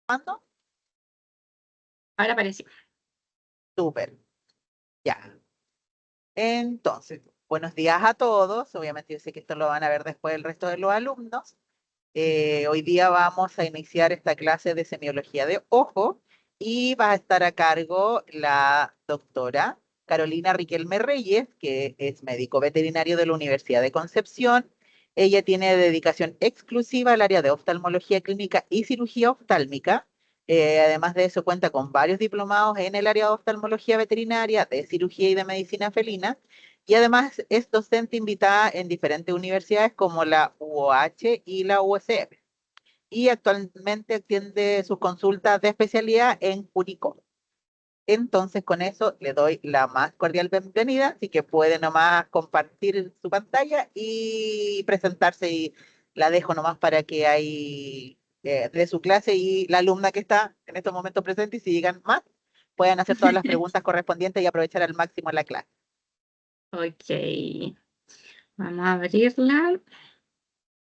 ¿Cuándo? Ahora apareció. Súper, ya. Entonces, buenos días a todos. Obviamente yo sé que esto lo van a ver después el resto de los alumnos. Hoy día vamos a iniciar esta clase de semiología de ojo y va a estar a cargo la doctora Carolina Riquelme Reyes, que es médico veterinario de la Universidad de Concepción. Ella tiene dedicación exclusiva al área de oftalmología clínica y cirugía oftálmica. Además de eso, cuenta con varios diplomados en el área de oftalmología veterinaria, de cirugía y de medicina felina. Y además es docente invitada en diferentes universidades como la UOH y la USF. Y actualmente atiende sus consultas de especialidad en Curicó. Entonces, con eso le doy la más cordial bienvenida, así que puede nomás compartir su pantalla y presentarse y la dejo nomás para que ahí de su clase y la alumna que está en estos momentos presente y si llegan más, puedan hacer todas las preguntas correspondientes y aprovechar al máximo la clase. Ok, vamos a abrirla.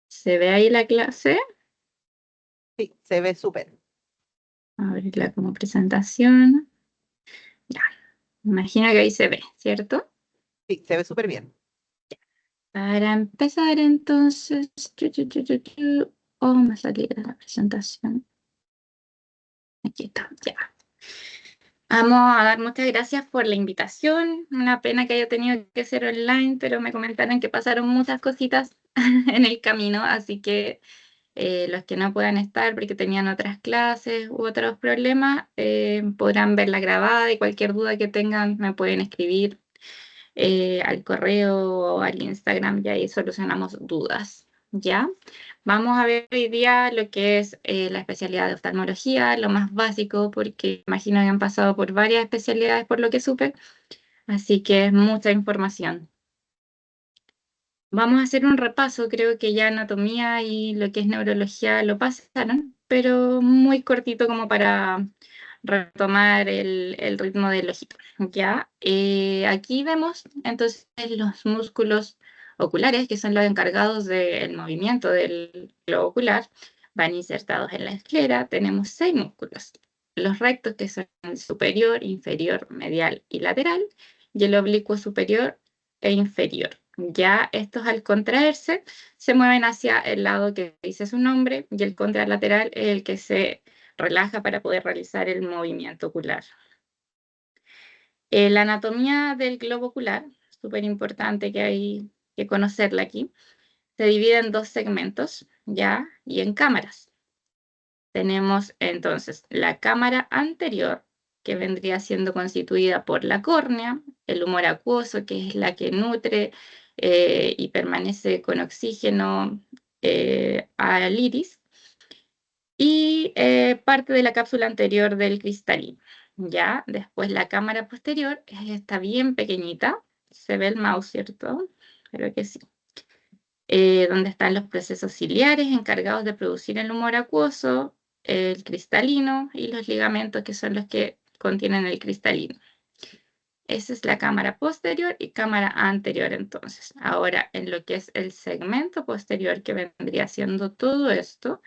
¿Se ve ahí la clase? Sí, se ve súper. Abrirla como presentación. Ya, me imagino que ahí se ve, ¿cierto? Sí, se ve súper bien. Para empezar entonces, oh, me salí de la presentación. Aquí está, ya. Vamos a dar muchas gracias por la invitación. Una pena que haya tenido que ser online, pero me comentaron que pasaron muchas cositas en el camino, así que los que no puedan estar porque tenían otras clases u otros problemas, podrán verla grabada y cualquier duda que tengan me pueden escribir al correo o al Instagram y ahí solucionamos dudas, ¿ya? Vamos a ver hoy día lo que es la especialidad de oftalmología, lo más básico, porque imagino que han pasado por varias especialidades por lo que supe, así que es mucha información. Vamos a hacer un repaso, creo que ya anatomía y lo que es neurología lo pasaron, pero muy cortito como para retomar el ritmo del ojito. ¿Ya? Aquí vemos entonces los músculos oculares, que son los encargados del movimiento del globo ocular, van insertados en la esclera. Tenemos 6 músculos. Los rectos, que son el superior, inferior, medial y lateral, y el oblicuo superior e inferior. Ya estos al contraerse se mueven hacia el lado que dice su nombre y el contralateral es el que se relaja para poder realizar el movimiento ocular. La anatomía del globo ocular, súper importante que hay que conocerla aquí, se divide en 2 segmentos, ¿ya? Y en cámaras. Tenemos entonces la cámara anterior, que vendría siendo constituida por la córnea, el humor acuoso, que es la que nutre y permanece con oxígeno al iris, y parte de la cápsula anterior del cristalino. Ya, después la cámara posterior está bien pequeñita, se ve el mouse, ¿cierto? Creo que sí. Donde están los procesos ciliares encargados de producir el humor acuoso, el cristalino y los ligamentos que son los que contienen el cristalino. Esa es la cámara posterior y cámara anterior entonces. Ahora, en lo que es el segmento posterior que vendría siendo todo esto,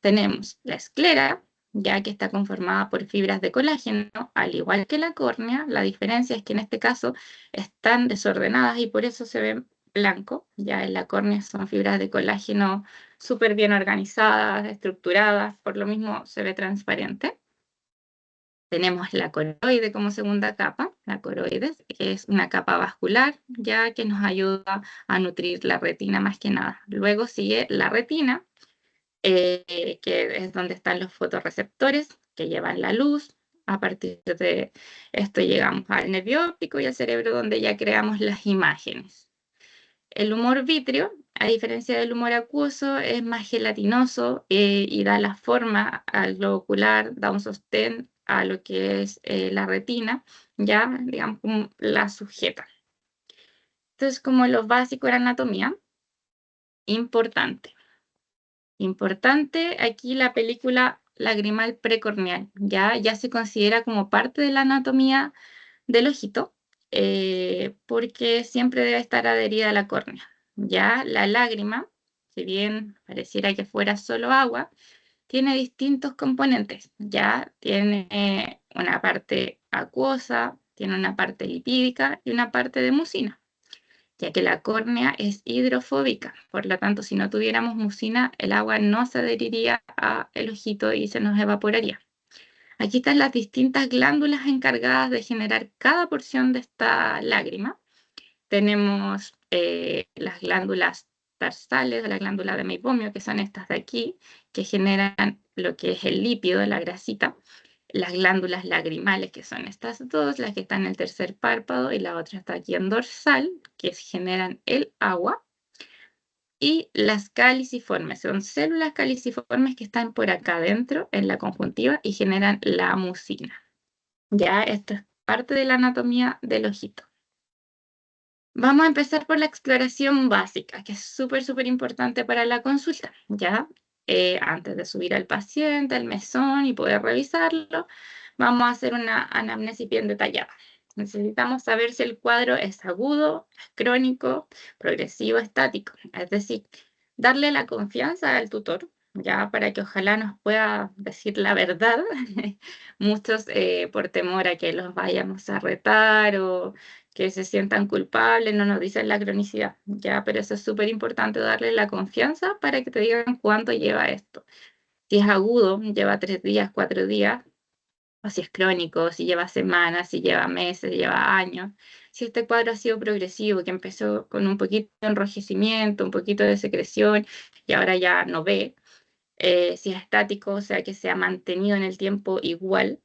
tenemos la esclera, ya que está conformada por fibras de colágeno, al igual que la córnea. La diferencia es que en este caso están desordenadas y por eso se ven blanco. Ya en la córnea son fibras de colágeno súper bien organizadas, estructuradas, por lo mismo se ve transparente. Tenemos la coroide como segunda capa. La coroides es una capa vascular, ya que nos ayuda a nutrir la retina más que nada. Luego sigue la retina, que es donde están los fotorreceptores que llevan la luz. A partir de esto llegamos al nervio óptico y al cerebro, donde ya creamos las imágenes. El humor vítreo, a diferencia del humor acuoso, es más gelatinoso y da la forma al globo ocular, da un sostén a lo que es la retina, ya, digamos, como la sujeta. Entonces, como lo básico de la anatomía, importante. Importante aquí la película lagrimal precorneal, ya se considera como parte de la anatomía del ojito, porque siempre debe estar adherida a la córnea. Ya la lágrima, si bien pareciera que fuera solo agua, tiene distintos componentes. Ya tiene una parte acuosa, tiene una parte lipídica y una parte de mucina, ya que la córnea es hidrofóbica. Por lo tanto, si no tuviéramos mucina, el agua no se adheriría al ojito y se nos evaporaría. Aquí están las distintas glándulas encargadas de generar cada porción de esta lágrima. Tenemos las glándulas tarsales, la glándula de meibomio, que son estas de aquí, que generan lo que es el lípido, la grasita. Las glándulas lagrimales, que son estas dos, las que están en el tercer párpado, y la otra está aquí en dorsal, que generan el agua. Y las caliciformes, son células caliciformes que están por acá adentro, en la conjuntiva, y generan la mucina. Ya, esto es parte de la anatomía del ojito. Vamos a empezar por la exploración básica, que es súper importante para la consulta, ¿ya? Antes de subir al paciente, al mesón y poder revisarlo, vamos a hacer una anamnesis bien detallada. Necesitamos saber si el cuadro es agudo, es crónico, progresivo, estático. Es decir, darle la confianza al tutor, ya para que ojalá nos pueda decir la verdad. Muchos por temor a que los vayamos a retar o que se sientan culpables, no nos dicen la cronicidad, ya, pero eso es súper importante, darle la confianza para que te digan cuánto lleva esto. Si es agudo, lleva 3 días, 4 días, o si es crónico, si lleva semanas, si lleva meses, lleva años. Si este cuadro ha sido progresivo, que empezó con un poquito de enrojecimiento, un poquito de secreción y ahora ya no ve. Si es estático, o sea que se ha mantenido en el tiempo igual.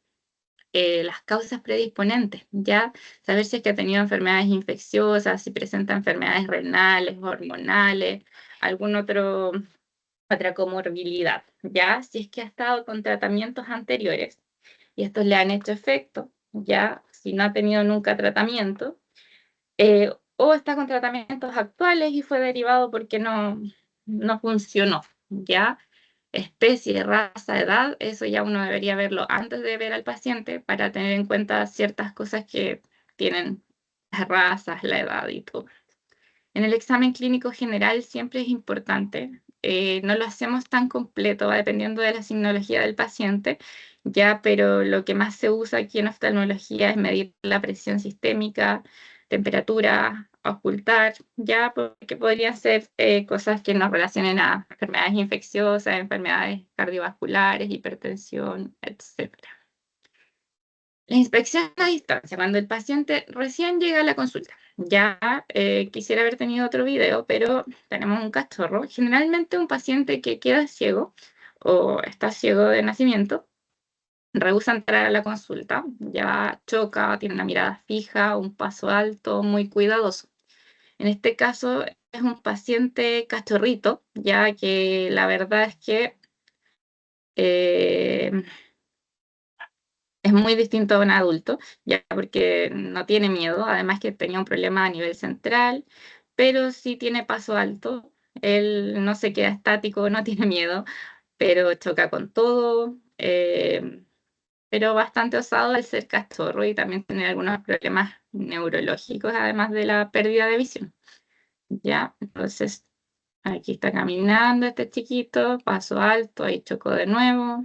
Las causas predisponentes, ya saber si es que ha tenido enfermedades infecciosas, si presenta enfermedades renales, hormonales, otra comorbilidad, ya si es que ha estado con tratamientos anteriores y estos le han hecho efecto, ya si no ha tenido nunca tratamiento, o está con tratamientos actuales y fue derivado porque no funcionó, ya. Especie, raza, edad, eso ya uno debería verlo antes de ver al paciente para tener en cuenta ciertas cosas que tienen las razas, la edad y todo. En el examen clínico general siempre es importante, no lo hacemos tan completo, va dependiendo de la signología del paciente, ya, pero lo que más se usa aquí en oftalmología es medir la presión sistémica, temperatura, ocultar, ya, porque podrían ser cosas que nos relacionen a enfermedades infecciosas, enfermedades cardiovasculares, hipertensión, etc. La inspección a distancia, cuando el paciente recién llega a la consulta. Ya quisiera haber tenido otro video, pero tenemos un cachorro. Generalmente un paciente que queda ciego o está ciego de nacimiento, rehúsa entrar a la consulta, ya choca, tiene una mirada fija, un paso alto, muy cuidadoso. En este caso es un paciente cachorrito, ya que la verdad es que eh, es muy distinto a un adulto, ya porque no tiene miedo, además que tenía un problema a nivel central, pero sí tiene paso alto, él no se queda estático, no tiene miedo, pero choca con todo, pero bastante osado al ser cachorro y también tener algunos problemas neurológicos, además de la pérdida de visión. Ya, entonces aquí está caminando este chiquito, paso alto, ahí chocó de nuevo.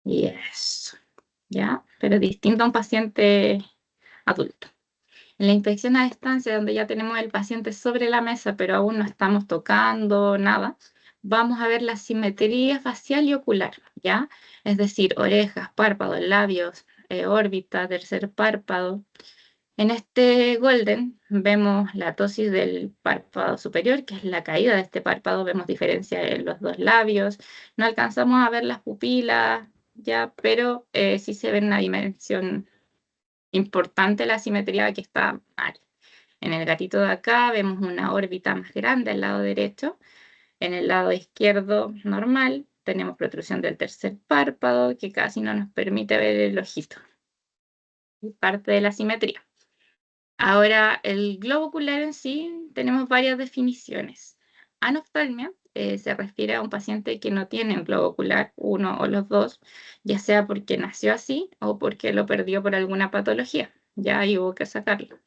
Y eso, ¿ya? Pero distinto a un paciente adulto. En la inspección a distancia, donde ya tenemos el paciente sobre la mesa, pero aún no estamos tocando nada, vamos a ver la simetría facial y ocular, ¿ya? Es decir, orejas, párpados, labios, órbita, tercer párpado. En este Golden vemos la ptosis del párpado superior, que es la caída de este párpado, vemos diferencia en los dos labios, no alcanzamos a ver las pupilas, ya, pero sí se ve una dimensión importante la simetría que está mal. En el gatito de acá vemos una órbita más grande al lado derecho, en el lado izquierdo normal tenemos protrusión del tercer párpado que casi no nos permite ver el ojito, y parte de la simetría. Ahora, el globo ocular en sí, tenemos varias definiciones. Anoftalmia se refiere a un paciente que no tiene un globo ocular, uno o los dos, ya sea porque nació así o porque lo perdió por alguna patología. Ya ahí hubo que sacarlo.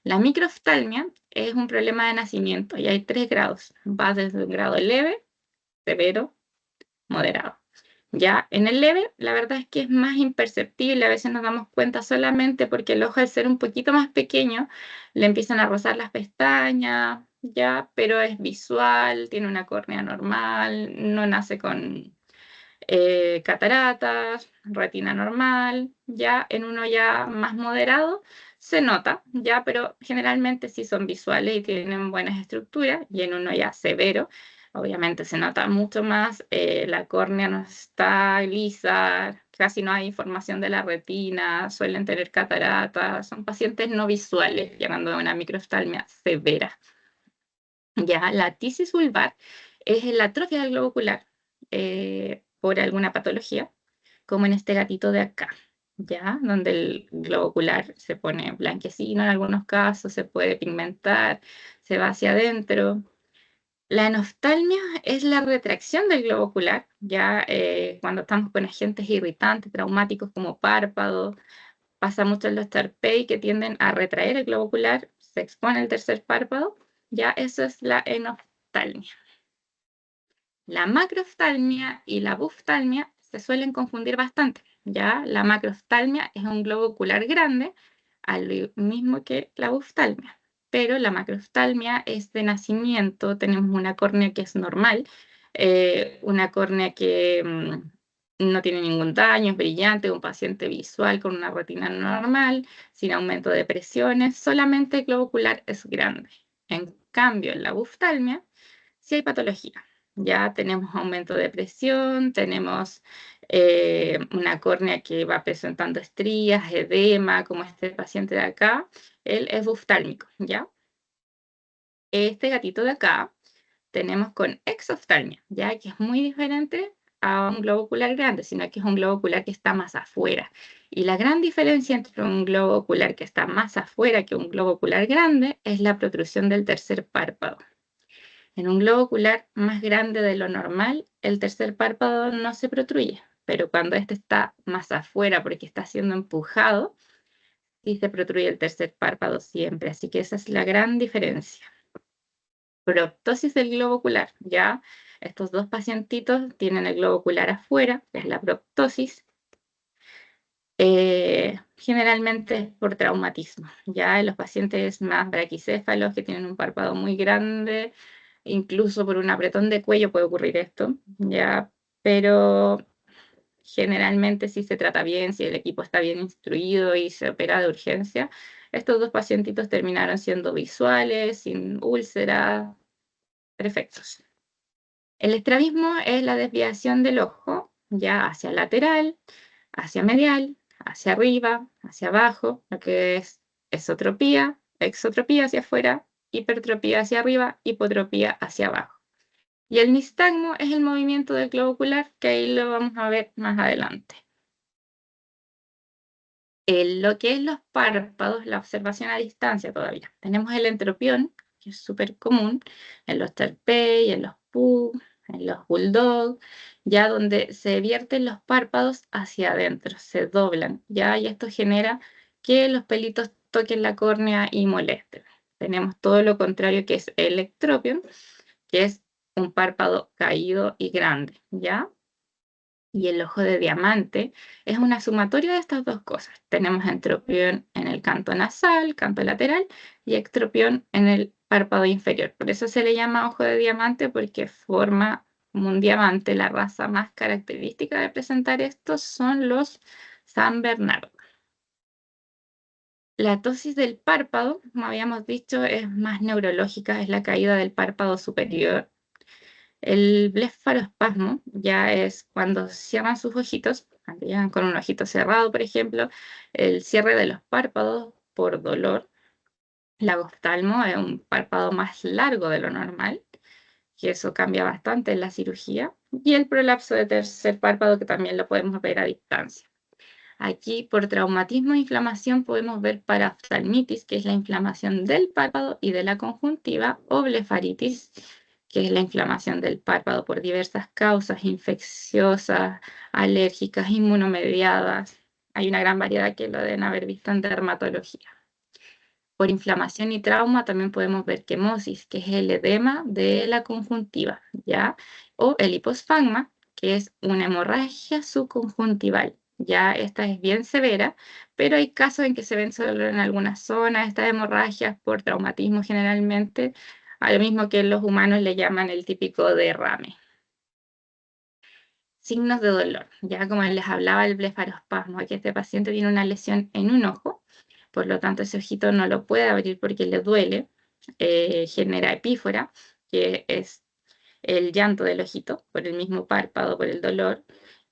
La microoftalmia es un problema de nacimiento y hay 3 grados. Va desde un grado leve severo, moderado. Ya en el leve, la verdad es que es más imperceptible, a veces nos damos cuenta solamente porque el ojo al ser un poquito más pequeño, le empiezan a rozar las pestañas, ya, pero es visual, tiene una córnea normal, no nace con cataratas, retina normal, ya en uno ya más moderado se nota, ya, pero generalmente sí son visuales y tienen buenas estructuras, y en uno ya severo, obviamente se nota mucho más, la córnea no está lisa, casi no hay información de la retina, suelen tener cataratas, son pacientes no visuales, llegando a una microftalmia severa. Ya, la tisis vulvar es la atrofia del globo ocular por alguna patología, como en este gatito de acá, ya, donde el globo ocular se pone blanquecino en algunos casos, se puede pigmentar, se va hacia adentro. La enoftalmia es la retracción del globo ocular, ya cuando estamos con agentes irritantes, traumáticos como párpados, pasa mucho en los TARPEI que tienden a retraer el globo ocular, se expone el tercer párpado, ya eso es la enoftalmia. La macroftalmia y la buftalmia se suelen confundir bastante, ya la macroftalmia es un globo ocular grande, al mismo que la buftalmia, pero la macroftalmia es de nacimiento, tenemos una córnea que es normal, una córnea que no tiene ningún daño, es brillante, un paciente visual con una retina normal, sin aumento de presiones, solamente el globo ocular es grande. En cambio, en la buftalmia sí hay patología. Ya tenemos aumento de presión, tenemos una córnea que va presentando estrías, edema, como este paciente de acá, él es buftálmico, ¿ya? Este gatito de acá tenemos con exoftalmia, ya que es muy diferente a un globo ocular grande, sino que es un globo ocular que está más afuera. Y la gran diferencia entre un globo ocular que está más afuera que un globo ocular grande es la protrusión del tercer párpado. En un globo ocular más grande de lo normal, el tercer párpado no se protruye, pero cuando este está más afuera porque está siendo empujado, sí se protruye el tercer párpado siempre. Así que esa es la gran diferencia. Proptosis del globo ocular, ya estos dos pacientitos tienen el globo ocular afuera, que es la proptosis. Generalmente es por traumatismo, ya en los pacientes más braquicéfalos que tienen un párpado muy grande, incluso por un apretón de cuello puede ocurrir esto, ya, pero generalmente si se trata bien, si el equipo está bien instruido y se opera de urgencia, estos dos pacientitos terminaron siendo visuales, sin úlceras, perfectos. El estrabismo es la desviación del ojo, ya hacia lateral, hacia medial, hacia arriba, hacia abajo, lo que es esotropía, exotropía hacia afuera, hipertropía hacia arriba, hipotropía hacia abajo. Y el nistagmo es el movimiento del globo ocular, que ahí lo vamos a ver más adelante. Lo que es los párpados, la observación a distancia todavía. Tenemos el entropión, que es súper común en los TARPEI, en los PUG, en los Bulldog, ya donde se vierten los párpados hacia adentro, se doblan, ya, y esto genera que los pelitos toquen la córnea y molesten. Tenemos todo lo contrario que es el ectropión, que es un párpado caído y grande, ¿ya? Y el ojo de diamante es una sumatoria de estas dos cosas. Tenemos entropión en el canto nasal, canto lateral, y ectropión en el párpado inferior. Por eso se le llama ojo de diamante, porque forma como un diamante. La raza más característica de presentar estos son los San Bernardo. La ptosis del párpado, como habíamos dicho, es más neurológica, es la caída del párpado superior. El blefaroespasmo ya es cuando cierran sus ojitos, cuando llegan con un ojito cerrado, por ejemplo, el cierre de los párpados por dolor. El agoftalmo es un párpado más largo de lo normal, que eso cambia bastante en la cirugía. Y el prolapso de tercer párpado, que también lo podemos ver a distancia. Aquí, por traumatismo e inflamación, podemos ver paraftalmitis, que es la inflamación del párpado y de la conjuntiva, o blefaritis, que es la inflamación del párpado por diversas causas infecciosas, alérgicas, inmunomediadas. Hay una gran variedad que lo deben haber visto en dermatología. Por inflamación y trauma también podemos ver quemosis, que es el edema de la conjuntiva, ¿ya? o el hiposfagma, que es una hemorragia subconjuntival. Ya esta es bien severa, pero hay casos en que se ven solo en algunas zonas estas hemorragias por traumatismo generalmente, a lo mismo que los humanos le llaman el típico derrame. Signos de dolor. Ya como les hablaba el blefarospasmo, que este paciente tiene una lesión en un ojo, por lo tanto ese ojito no lo puede abrir porque le duele, genera epífora, que es el llanto del ojito por el mismo párpado, por el dolor,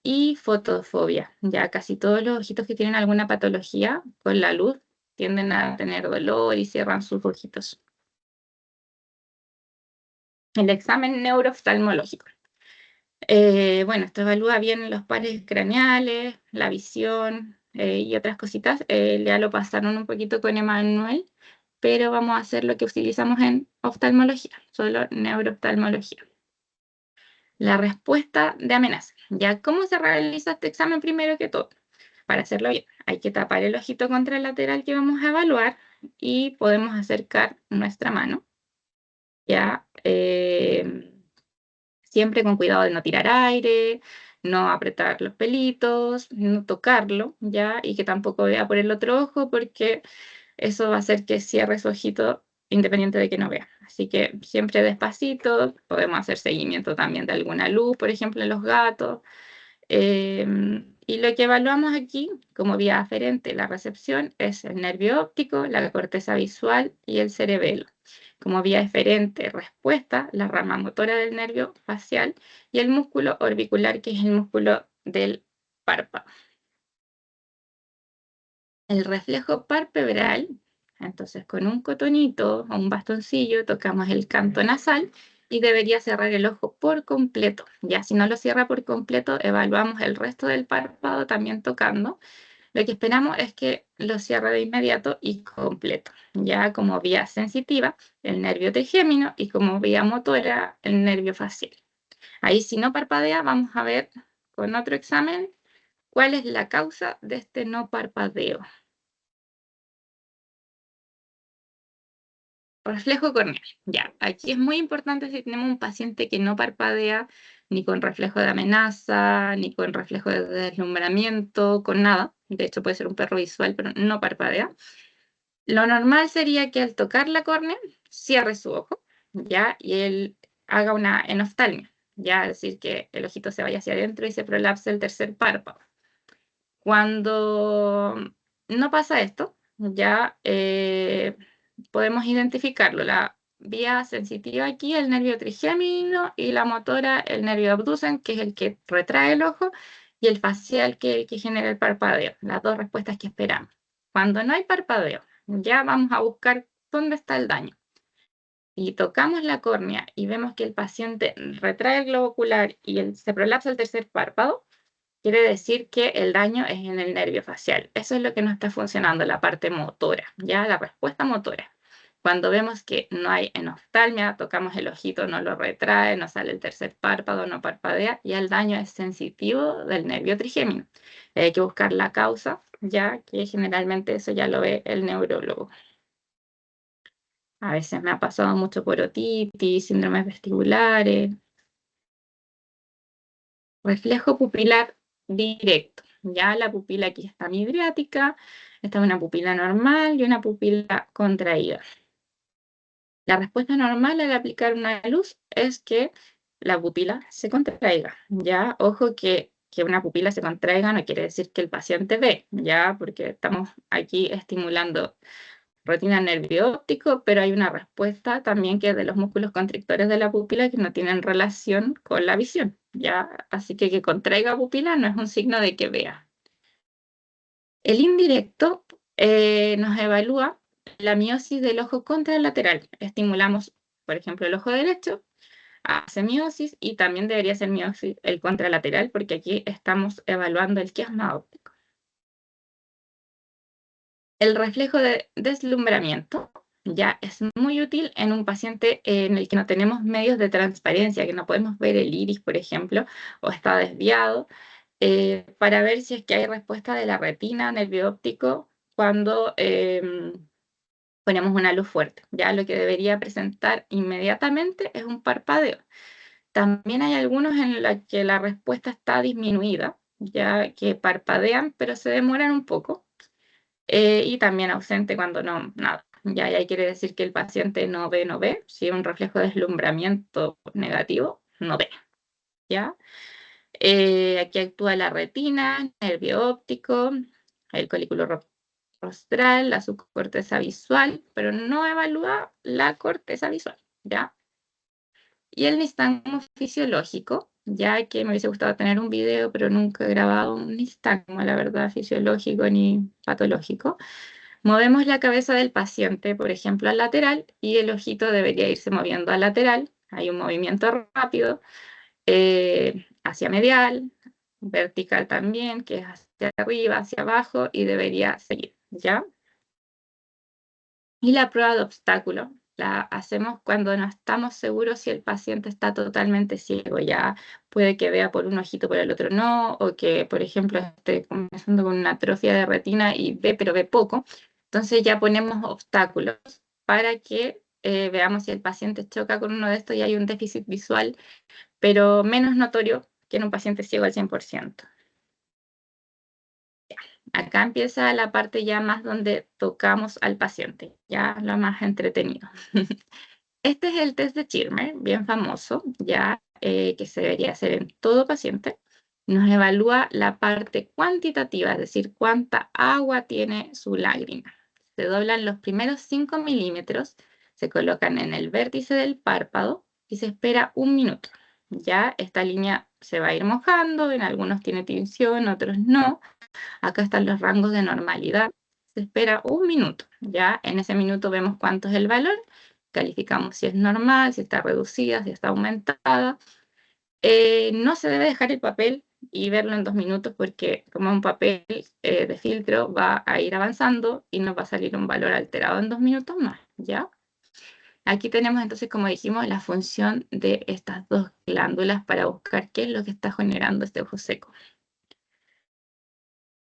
y fotofobia. Ya casi todos los ojitos que tienen alguna patología con la luz tienden a tener dolor y cierran sus ojitos. El examen neurooftalmológico. Bueno, esto evalúa bien los pares craneales, la visión y otras cositas. Ya lo pasaron un poquito con Emanuel, pero vamos a hacer lo que utilizamos en oftalmología, solo neurooftalmología. La respuesta de amenaza. ¿Ya cómo se realiza este examen primero que todo? Para hacerlo bien, hay que tapar el ojito contralateral que vamos a evaluar y podemos acercar nuestra mano. ¿Ya? Siempre con cuidado de no tirar aire, no apretar los pelitos, no tocarlo, ¿ya? Y que tampoco vea por el otro ojo porque eso va a hacer que cierre su ojito independiente de que no vea. Así que siempre despacito, podemos hacer seguimiento también de alguna luz, por ejemplo, en los gatos. Y lo que evaluamos aquí como vía aferente, la recepción, es el nervio óptico, la corteza visual y el cerebelo. Como vía eferente, respuesta, la rama motora del nervio facial y el músculo orbicular, que es el músculo del párpado. El reflejo palpebral, entonces con un cotonito o un bastoncillo tocamos el canto nasal y debería cerrar el ojo por completo. Ya si no lo cierra por completo, evaluamos el resto del párpado también tocando. Lo que esperamos es que lo cierre de inmediato y completo. Ya como vía sensitiva, el nervio trigémino y como vía motora, el nervio facial. Ahí si no parpadea, vamos a ver con otro examen cuál es la causa de este no parpadeo. Reflejo corneal. Ya, aquí es muy importante si tenemos un paciente que no parpadea ni con reflejo de amenaza, ni con reflejo de deslumbramiento, con nada. De hecho, puede ser un perro visual, pero no parpadea. Lo normal sería que al tocar la córnea cierre su ojo, ¿ya? Y él haga una enoftalmia, ¿ya? Es decir, que el ojito se vaya hacia adentro y se prolapse el tercer párpado. Cuando no pasa esto, ya podemos identificarlo. La vía sensitiva aquí, el nervio trigémino, y la motora, el nervio abducens, que es el que retrae el ojo, y el facial, que genera el parpadeo. Las dos respuestas que esperamos. Cuando no hay parpadeo, ya vamos a buscar dónde está el daño. Y tocamos la córnea y vemos que el paciente retrae el globo ocular y se prolapsa el tercer párpado, quiere decir que el daño es en el nervio facial. Eso es lo que no está funcionando, la parte motora, ya la respuesta motora. Cuando vemos que no hay enoftalmia, tocamos el ojito, no lo retrae, no sale el tercer párpado, no parpadea, y el daño es sensitivo del nervio trigémino. Hay que buscar la causa, ya que generalmente eso ya lo ve el neurólogo. A veces me ha pasado mucho por otitis, síndromes vestibulares. Reflejo pupilar directo. Ya la pupila aquí está midriática, esta es una pupila normal y una pupila contraída. La respuesta normal al aplicar una luz es que la pupila se contraiga. Ya, ojo que una pupila se contraiga no quiere decir que el paciente ve, ya, porque estamos aquí estimulando retina nervio óptico, pero hay una respuesta también que es de los músculos constrictores de la pupila que no tienen relación con la visión, ¿ya? Así que contraiga pupila no es un signo de que vea. El indirecto nos evalúa la miosis del ojo contralateral. Estimulamos, por ejemplo, el ojo derecho, hace miosis y también debería ser miosis el contralateral porque aquí estamos evaluando el quiasma óptico. El reflejo de deslumbramiento ya es muy útil en un paciente en el que no tenemos medios de transparencia, que no podemos ver el iris, por ejemplo, o está desviado, para ver si es que hay respuesta de la retina, nervio óptico, cuando ponemos una luz fuerte. Ya lo que debería presentar inmediatamente es un parpadeo. También hay algunos en los que la respuesta está disminuida, ya que parpadean, pero se demoran un poco. Y también ausente cuando no, nada. Ya ahí quiere decir que el paciente no ve. Si es un reflejo de deslumbramiento negativo, no ve. ¿Ya? Aquí actúa la retina, nervio óptico, el colículo rostral, la subcorteza visual, pero no evalúa la corteza visual, ¿ya? Y el nistagmo fisiológico, ya que me hubiese gustado tener un video, pero nunca he grabado un nistagmo, la verdad, fisiológico ni patológico. Movemos la cabeza del paciente, por ejemplo, al lateral, y el ojito debería irse moviendo al lateral. Hay un movimiento rápido, hacia medial, vertical también, que es hacia arriba, hacia abajo, y debería seguir, ¿ya? Y la prueba de obstáculo la hacemos cuando no estamos seguros si el paciente está totalmente ciego. Ya puede que vea por un ojito, por el otro no, o que, por ejemplo, esté comenzando con una atrofia de retina y ve, pero ve poco. Entonces ya ponemos obstáculos para que veamos si el paciente choca con uno de estos y hay un déficit visual, pero menos notorio que en un paciente ciego al 100%. Acá empieza la parte ya más donde tocamos al paciente, ya lo más entretenido. Este es el test de Schirmer, bien famoso, ya que se debería hacer en todo paciente. Nos evalúa la parte cuantitativa, es decir, cuánta agua tiene su lágrima. Se doblan los primeros 5 milímetros, se colocan en el vértice del párpado y se espera 1 minuto. Ya esta línea se va a ir mojando, en algunos tiene tinción, otros no. Acá están los rangos de normalidad. Se espera 1 minuto. Ya en ese minuto vemos cuánto es el valor. Calificamos si es normal, si está reducida, si está aumentada. No se debe dejar el papel y verlo en 2 minutos porque como un papel de filtro va a ir avanzando y nos va a salir un valor alterado en 2 minutos más. ¿Ya? Aquí tenemos entonces, como dijimos, la función de estas dos glándulas para buscar qué es lo que está generando este ojo seco.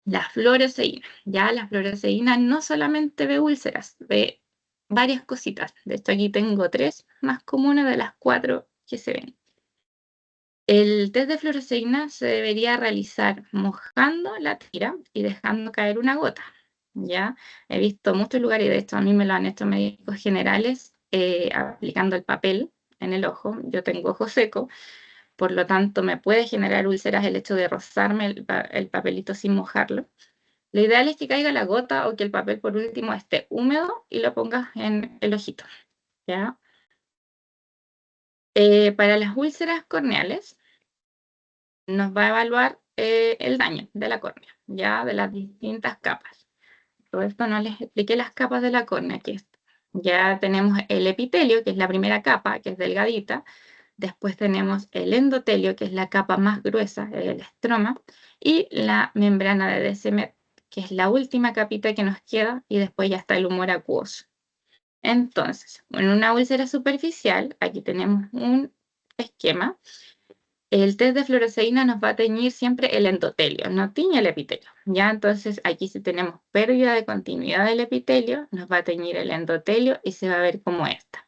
La fluoresceína. Ya la fluoresceína no solamente ve úlceras, ve varias cositas. De hecho, aquí tengo 3 más comunes de las 4 que se ven. El test de fluoresceína se debería realizar mojando la tira y dejando caer una gota. Ya he visto muchos lugares, y de hecho a mí me lo han hecho médicos generales, aplicando el papel en el ojo. Yo tengo ojo seco, por lo tanto me puede generar úlceras el hecho de rozarme el papelito sin mojarlo. Lo ideal es que caiga la gota o que el papel por último esté húmedo y lo pongas en el ojito, ¿ya? Para las úlceras corneales nos va a evaluar el daño de la córnea, ya de las distintas capas. Todo esto no les expliqué las capas de la córnea, que es, ya tenemos el epitelio, que es la primera capa, que es delgadita. Después tenemos el endotelio, que es la capa más gruesa, el estroma, y la membrana de Descemet, que es la última capita que nos queda, y después ya está el humor acuoso. Entonces, en una úlcera superficial, aquí tenemos un esquema. El test de fluoresceína nos va a teñir siempre el endotelio, no tiñe el epitelio. Ya, entonces aquí si tenemos pérdida de continuidad del epitelio, nos va a teñir el endotelio y se va a ver como esta.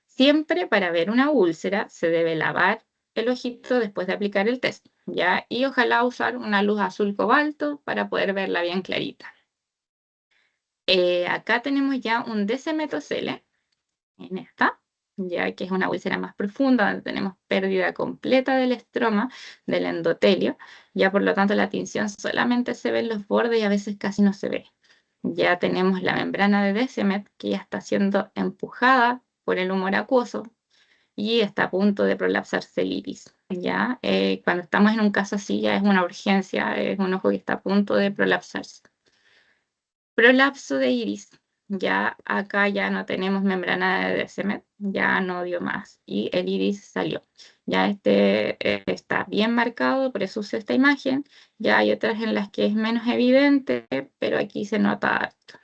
Siempre para ver una úlcera se debe lavar el ojito después de aplicar el test, ¿ya? Y ojalá usar una luz azul cobalto para poder verla bien clarita. Acá tenemos ya un DCmetocele en esta, ya que es una úlcera más profunda, donde tenemos pérdida completa del estroma, del endotelio, ya por lo tanto la tinción solamente se ve en los bordes y a veces casi no se ve. Ya tenemos la membrana de Descemet que ya está siendo empujada por el humor acuoso y está a punto de prolapsarse el iris. Ya, cuando estamos en un caso así ya es una urgencia, es un ojo que está a punto de prolapsarse. Prolapso de iris. Ya acá ya no tenemos membrana de Descemet, ya no dio más y el iris salió. Ya está bien marcado, por eso usé esta imagen. Ya hay otras en las que es menos evidente, pero aquí se nota harto.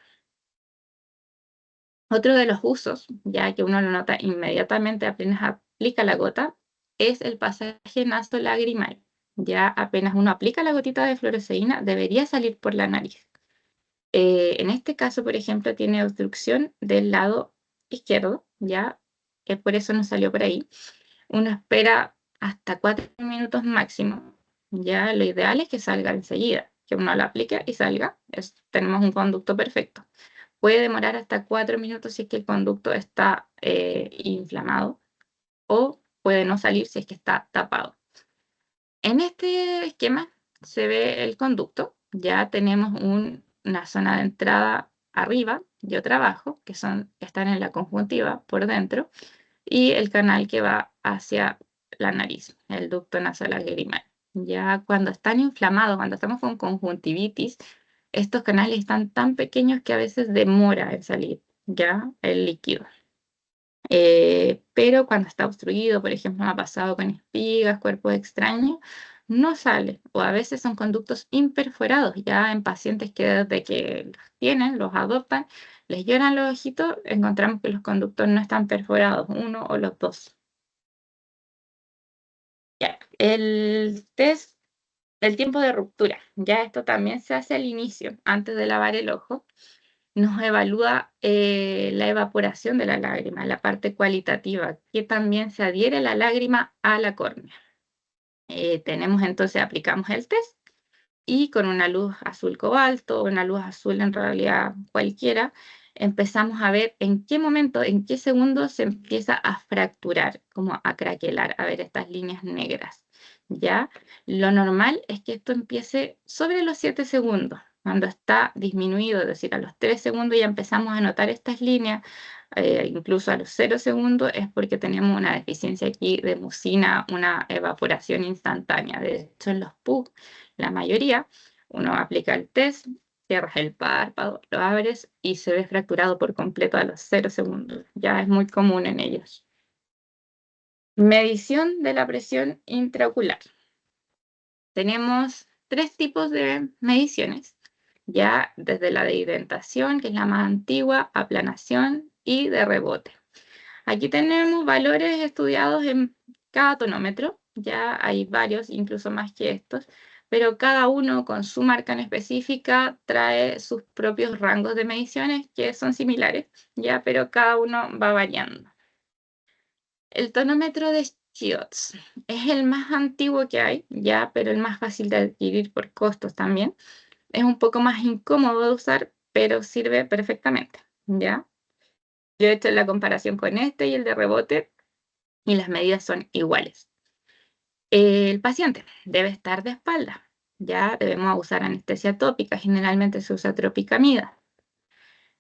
Otro de los usos, ya que uno lo nota inmediatamente apenas aplica la gota, es el pasaje nasolagrimal. Ya apenas uno aplica la gotita de fluoresceína, debería salir por la nariz. En este caso, por ejemplo, tiene obstrucción del lado izquierdo, ya, que por eso no salió por ahí. Uno espera hasta 4 minutos máximo. Ya lo ideal es que salga enseguida, que uno lo aplique y salga. Tenemos un conducto perfecto. Puede demorar hasta 4 minutos si es que el conducto está inflamado, o puede no salir si es que está tapado. En este esquema se ve el conducto. Ya tenemos una zona de entrada arriba y otra abajo, que están en la conjuntiva por dentro, y el canal que va hacia la nariz, el ducto nasolagrimal. Ya cuando están inflamados, cuando estamos con conjuntivitis, estos canales están tan pequeños que a veces demora en salir ya el líquido. Pero cuando está obstruido, por ejemplo, me ha pasado con espigas, cuerpos extraños, no sale. O a veces son conductos imperforados, ya en pacientes que desde que los tienen, los adoptan, les lloran los ojitos, encontramos que los conductos no están perforados, uno o los dos. Ya, el test del tiempo de ruptura, ya esto también se hace al inicio, antes de lavar el ojo. Nos evalúa la evaporación de la lágrima, la parte cualitativa, que también se adhiere la lágrima a la córnea. Entonces aplicamos el test y con una luz azul cobalto, una luz azul en realidad cualquiera, empezamos a ver en qué momento, en qué segundo se empieza a fracturar, como a craquelar, a ver estas líneas negras. ¿Ya? Lo normal es que esto empiece sobre los 7 segundos. Cuando está disminuido, es decir, a los 3 segundos ya empezamos a notar estas líneas, incluso a los 0 segundos, es porque tenemos una deficiencia aquí de mucina, una evaporación instantánea. De hecho, en los PUC, la mayoría, uno aplica el test, cierras el párpado, lo abres y se ve fracturado por completo a los 0 segundos. Ya es muy común en ellos. Medición de la presión intraocular. Tenemos 3 tipos de mediciones, ya desde la de indentación, que es la más antigua, aplanación y de rebote. Aquí tenemos valores estudiados en cada tonómetro, ya hay varios, incluso más que estos, pero cada uno con su marca en específica trae sus propios rangos de mediciones que son similares, ya, pero cada uno va variando. El tonómetro de Schiotz es el más antiguo que hay, ya, pero el más fácil de adquirir por costos también. Es un poco más incómodo de usar, pero sirve perfectamente, ¿ya? Yo he hecho la comparación con este y el de rebote y las medidas son iguales. El paciente debe estar de espalda, ya debemos usar anestesia tópica, generalmente se usa tropicamida.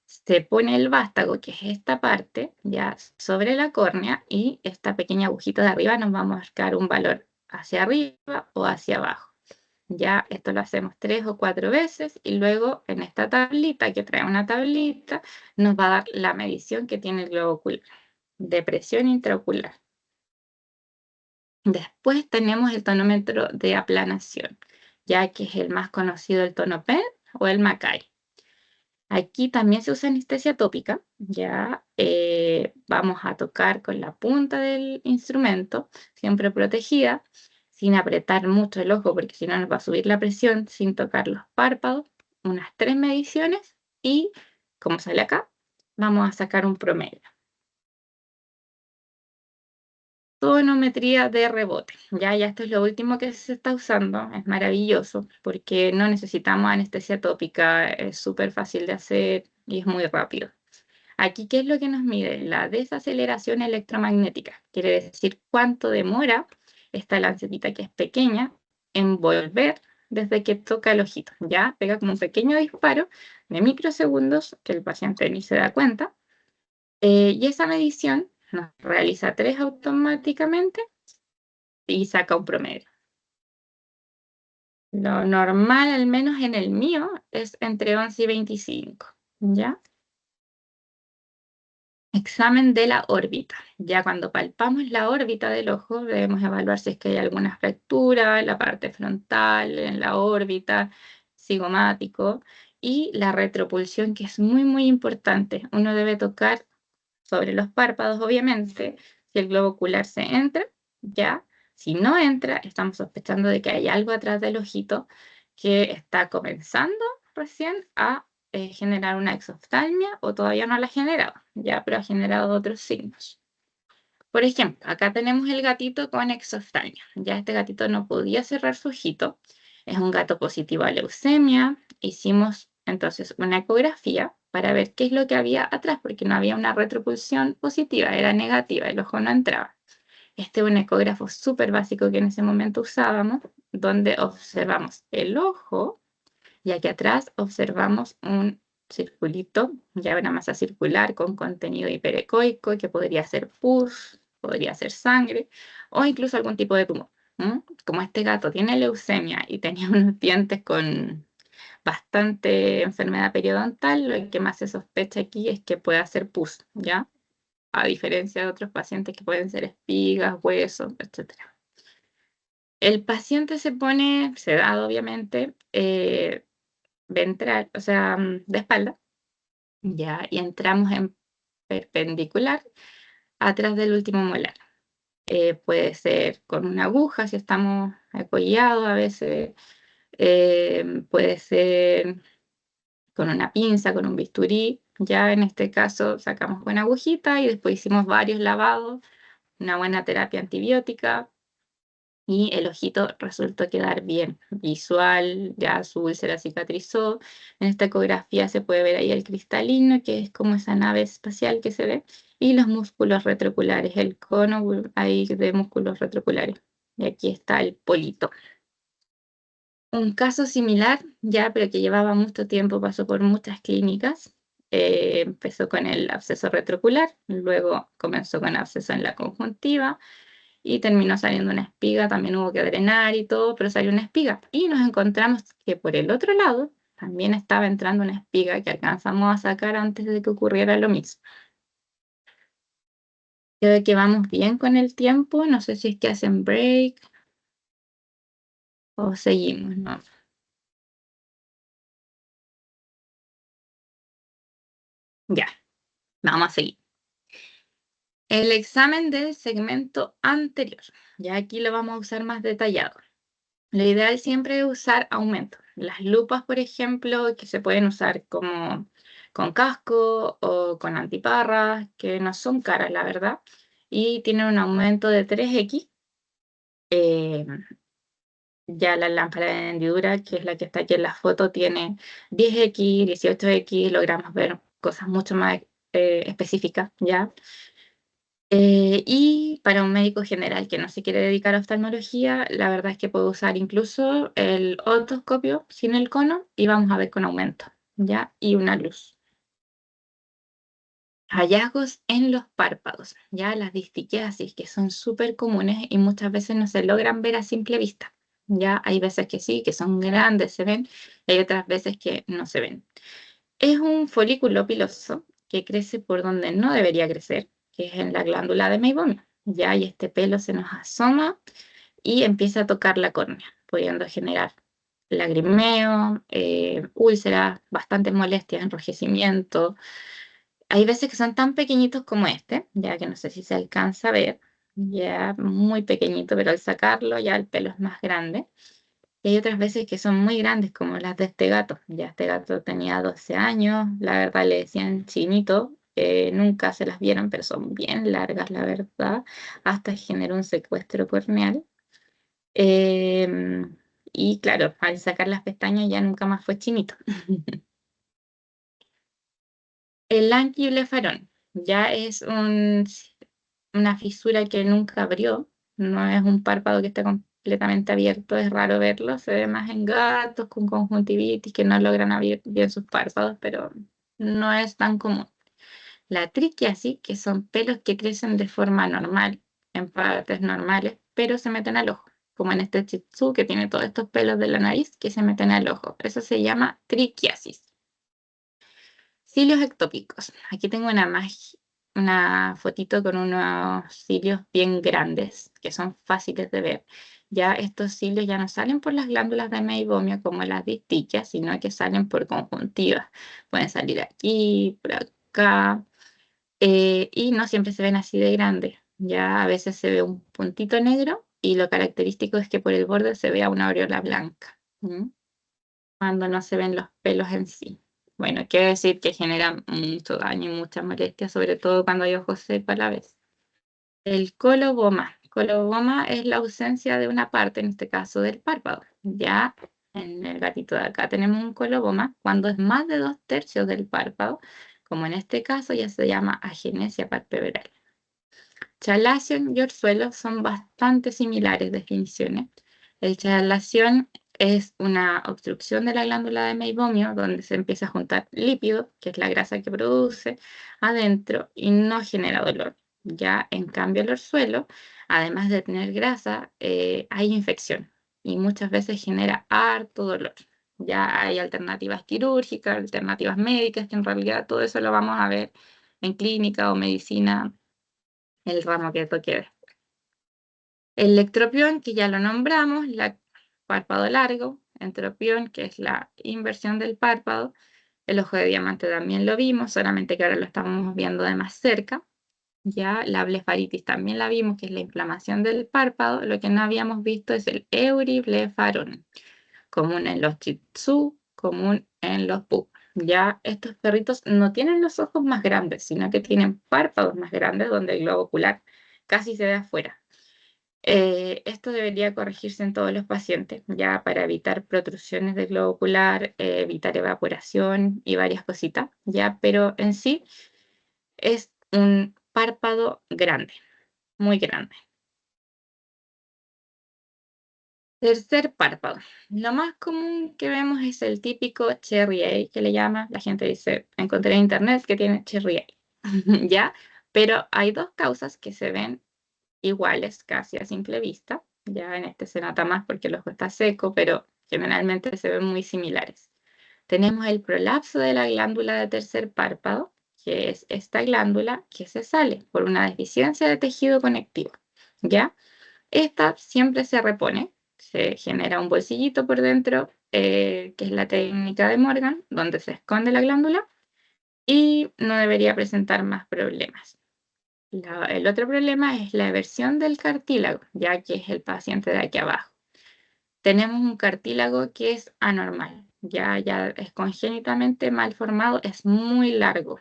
Se pone el vástago, que es esta parte, ya sobre la córnea, y esta pequeña agujita de arriba nos va a marcar un valor hacia arriba o hacia abajo. Ya esto lo hacemos 3 o 4 veces y luego en esta tablita, que trae una tablita, nos va a dar la medición que tiene el globo ocular de presión intraocular. Después tenemos el tonómetro de aplanación, ya que es el más conocido, el tono PEN o el Macay. Aquí también se usa anestesia tópica, ya vamos a tocar con la punta del instrumento, siempre protegida, sin apretar mucho el ojo porque si no nos va a subir la presión, sin tocar los párpados, unas 3 mediciones y, como sale acá, vamos a sacar un promedio. Tonometría de rebote. Ya esto es lo último que se está usando, es maravilloso porque no necesitamos anestesia tópica, es súper fácil de hacer y es muy rápido. Aquí, ¿qué es lo que nos mide? La desaceleración electromagnética. Quiere decir cuánto demora esta lancetita, que es pequeña, en volver desde que toca el ojito. Ya pega como un pequeño disparo de microsegundos que el paciente ni se da cuenta. Y esa medición nos realiza 3 automáticamente y saca un promedio. Lo normal, al menos en el mío, es entre 11 y 25, ¿ya? Examen de la órbita. Ya cuando palpamos la órbita del ojo, debemos evaluar si es que hay alguna fractura en la parte frontal, en la órbita, cigomático, y la retropulsión, que es muy, muy importante. Uno debe tocar sobre los párpados, obviamente, si el globo ocular se entra, ya. Si no entra, estamos sospechando de que hay algo atrás del ojito que está comenzando recién a generar una exoftalmia o todavía no la ha generado, ya, pero ha generado otros signos. Por ejemplo, acá tenemos el gatito con exoftalmia. Ya este gatito no podía cerrar su ojito. Es un gato positivo a leucemia. Hicimos entonces una ecografía para ver qué es lo que había atrás, porque no había una retropulsión positiva, era negativa, el ojo no entraba. Este es un ecógrafo súper básico que en ese momento usábamos, donde observamos el ojo y aquí atrás observamos un circulito, ya una masa circular con contenido hiperecoico que podría ser pus, podría ser sangre o incluso algún tipo de tumor. Como este gato tiene leucemia y tenía unos dientes con bastante enfermedad periodontal, lo que más se sospecha aquí es que pueda ser pus, ¿ya? A diferencia de otros pacientes que pueden ser espigas, huesos, etcétera. El paciente se pone sedado, obviamente, ventral, o sea, de espalda, ya, y entramos en perpendicular atrás del último molar. Puede ser con una aguja si estamos apoyados a veces, puede ser con una pinza, con un bisturí. Ya en este caso sacamos buena agujita y después hicimos varios lavados, una buena terapia antibiótica y el ojito resultó quedar bien visual, ya su úlcera cicatrizó. En esta ecografía se puede ver ahí el cristalino, que es como esa nave espacial que se ve, y los músculos retroculares, el cono ahí de músculos retroculares. Y aquí está el polito. Un caso similar, ya, pero que llevaba mucho tiempo, pasó por muchas clínicas. Empezó con el absceso retrocular, luego comenzó con absceso en la conjuntiva y terminó saliendo una espiga, también hubo que drenar y todo, pero salió una espiga. Y nos encontramos que por el otro lado también estaba entrando una espiga que alcanzamos a sacar antes de que ocurriera lo mismo. Creo que vamos bien con el tiempo, no sé si es que hacen break o seguimos, ¿no? Ya, vamos a seguir. El examen del segmento anterior, ya aquí lo vamos a usar más detallado. Lo ideal siempre es usar aumento. Las lupas, por ejemplo, que se pueden usar como con casco o con antiparras, que no son caras, la verdad, y tienen un aumento de 3x. Eh, ya la lámpara de hendidura, que es la que está aquí en la foto, tiene 10x, 18x, logramos ver cosas mucho más específicas, ¿ya? Y para un médico general que no se quiere dedicar a oftalmología, la verdad es que puede usar incluso el otoscopio sin el cono y vamos a ver con aumento, ¿ya? Y una luz. Hallazgos en los párpados, ¿ya? Las distiquiasis, que son súper comunes y muchas veces no se logran ver a simple vista, ¿ya? Hay veces que sí, que son grandes, se ven, y hay otras veces que no se ven. Es un folículo piloso que crece por donde no debería crecer, que es en la glándula de Meibomian. Ya, y este pelo se nos asoma y empieza a tocar la córnea, pudiendo generar lagrimeo, úlceras, bastantes molestias, enrojecimiento. Hay veces que son tan pequeñitos como este, ya que no sé si se alcanza a ver, ya muy pequeñito, pero al sacarlo ya el pelo es más grande. Y hay otras veces que son muy grandes, como las de este gato. Ya este gato tenía 12 años, la verdad le decían chinito, nunca se las vieron, pero son bien largas, la verdad, hasta generó un secuestro corneal. Em, y claro, al sacar las pestañas ya nunca más fue chinito. El anquiblefarón ya es una fisura que nunca abrió, no es un párpado que esté completamente abierto, es raro verlo, se ve más en gatos con conjuntivitis que no logran abrir bien sus párpados, pero no es tan común. La triquiasis, que son pelos que crecen de forma normal, en partes normales, pero se meten al ojo, como en este Shih Tzu que tiene todos estos pelos de la nariz que se meten al ojo. Eso se llama triquiasis. Cilios ectópicos. Aquí tengo una fotito con unos cilios bien grandes, que son fáciles de ver. Ya estos cilios ya no salen por las glándulas de meibomia como las distiquias, sino que salen por conjuntivas. Pueden salir aquí, por acá, y no siempre se ven así de grandes. Ya a veces se ve un puntito negro y lo característico es que por el borde se vea una aureola blanca. Cuando no se ven los pelos en sí. Bueno, quiero decir que genera mucho daño y mucha molestia, sobre todo cuando hay ojos secos a la vez. El coloboma. Coloboma es la ausencia de una parte, en este caso del párpado. Ya en el gatito de acá tenemos un coloboma. Cuando es más de 2/3 del párpado, como en este caso, ya se llama agenesia palpebral. Chalación y orzuelo son bastante similares definiciones. El chalación es una obstrucción de la glándula de meibomio donde se empieza a juntar lípido, que es la grasa que produce adentro y no genera dolor. Ya en cambio el orzuelo, además de tener grasa, hay infección y muchas veces genera harto dolor. Ya hay alternativas quirúrgicas, alternativas médicas, que en realidad todo eso lo vamos a ver en clínica o medicina, el ramo que toque. El ectropión, que ya lo nombramos, párpado largo, entropión, que es la inversión del párpado. El ojo de diamante también lo vimos, solamente que ahora lo estamos viendo de más cerca. Ya la blefaritis también la vimos, que es la inflamación del párpado. Lo que no habíamos visto es el euriblefarón, común en los shih tzu, común en los pug. Ya estos perritos no tienen los ojos más grandes, sino que tienen párpados más grandes donde el globo ocular casi se ve afuera. Esto debería corregirse en todos los pacientes, ya para evitar protrusiones del globo ocular, evitar evaporación y varias cositas, ya, pero en sí es un párpado grande, muy grande. Tercer párpado. Lo más común que vemos es el típico cherry eye, que le llama. La gente dice, encontré en internet que tiene cherry eye, ¿ya? Pero hay dos causas que se ven iguales casi a simple vista. Ya en este se nota más porque el ojo está seco, pero generalmente se ven muy similares. Tenemos el prolapso de la glándula de tercer párpado, que es esta glándula que se sale por una deficiencia de tejido conectivo. ¿Ya? Esta siempre se repone, se genera un bolsillito por dentro, que es la técnica de Morgan, donde se esconde la glándula y no debería presentar más problemas. El otro problema es la eversión del cartílago, ya que es el paciente de aquí abajo. Tenemos un cartílago que es anormal, ya es congénitamente mal formado, es muy largo.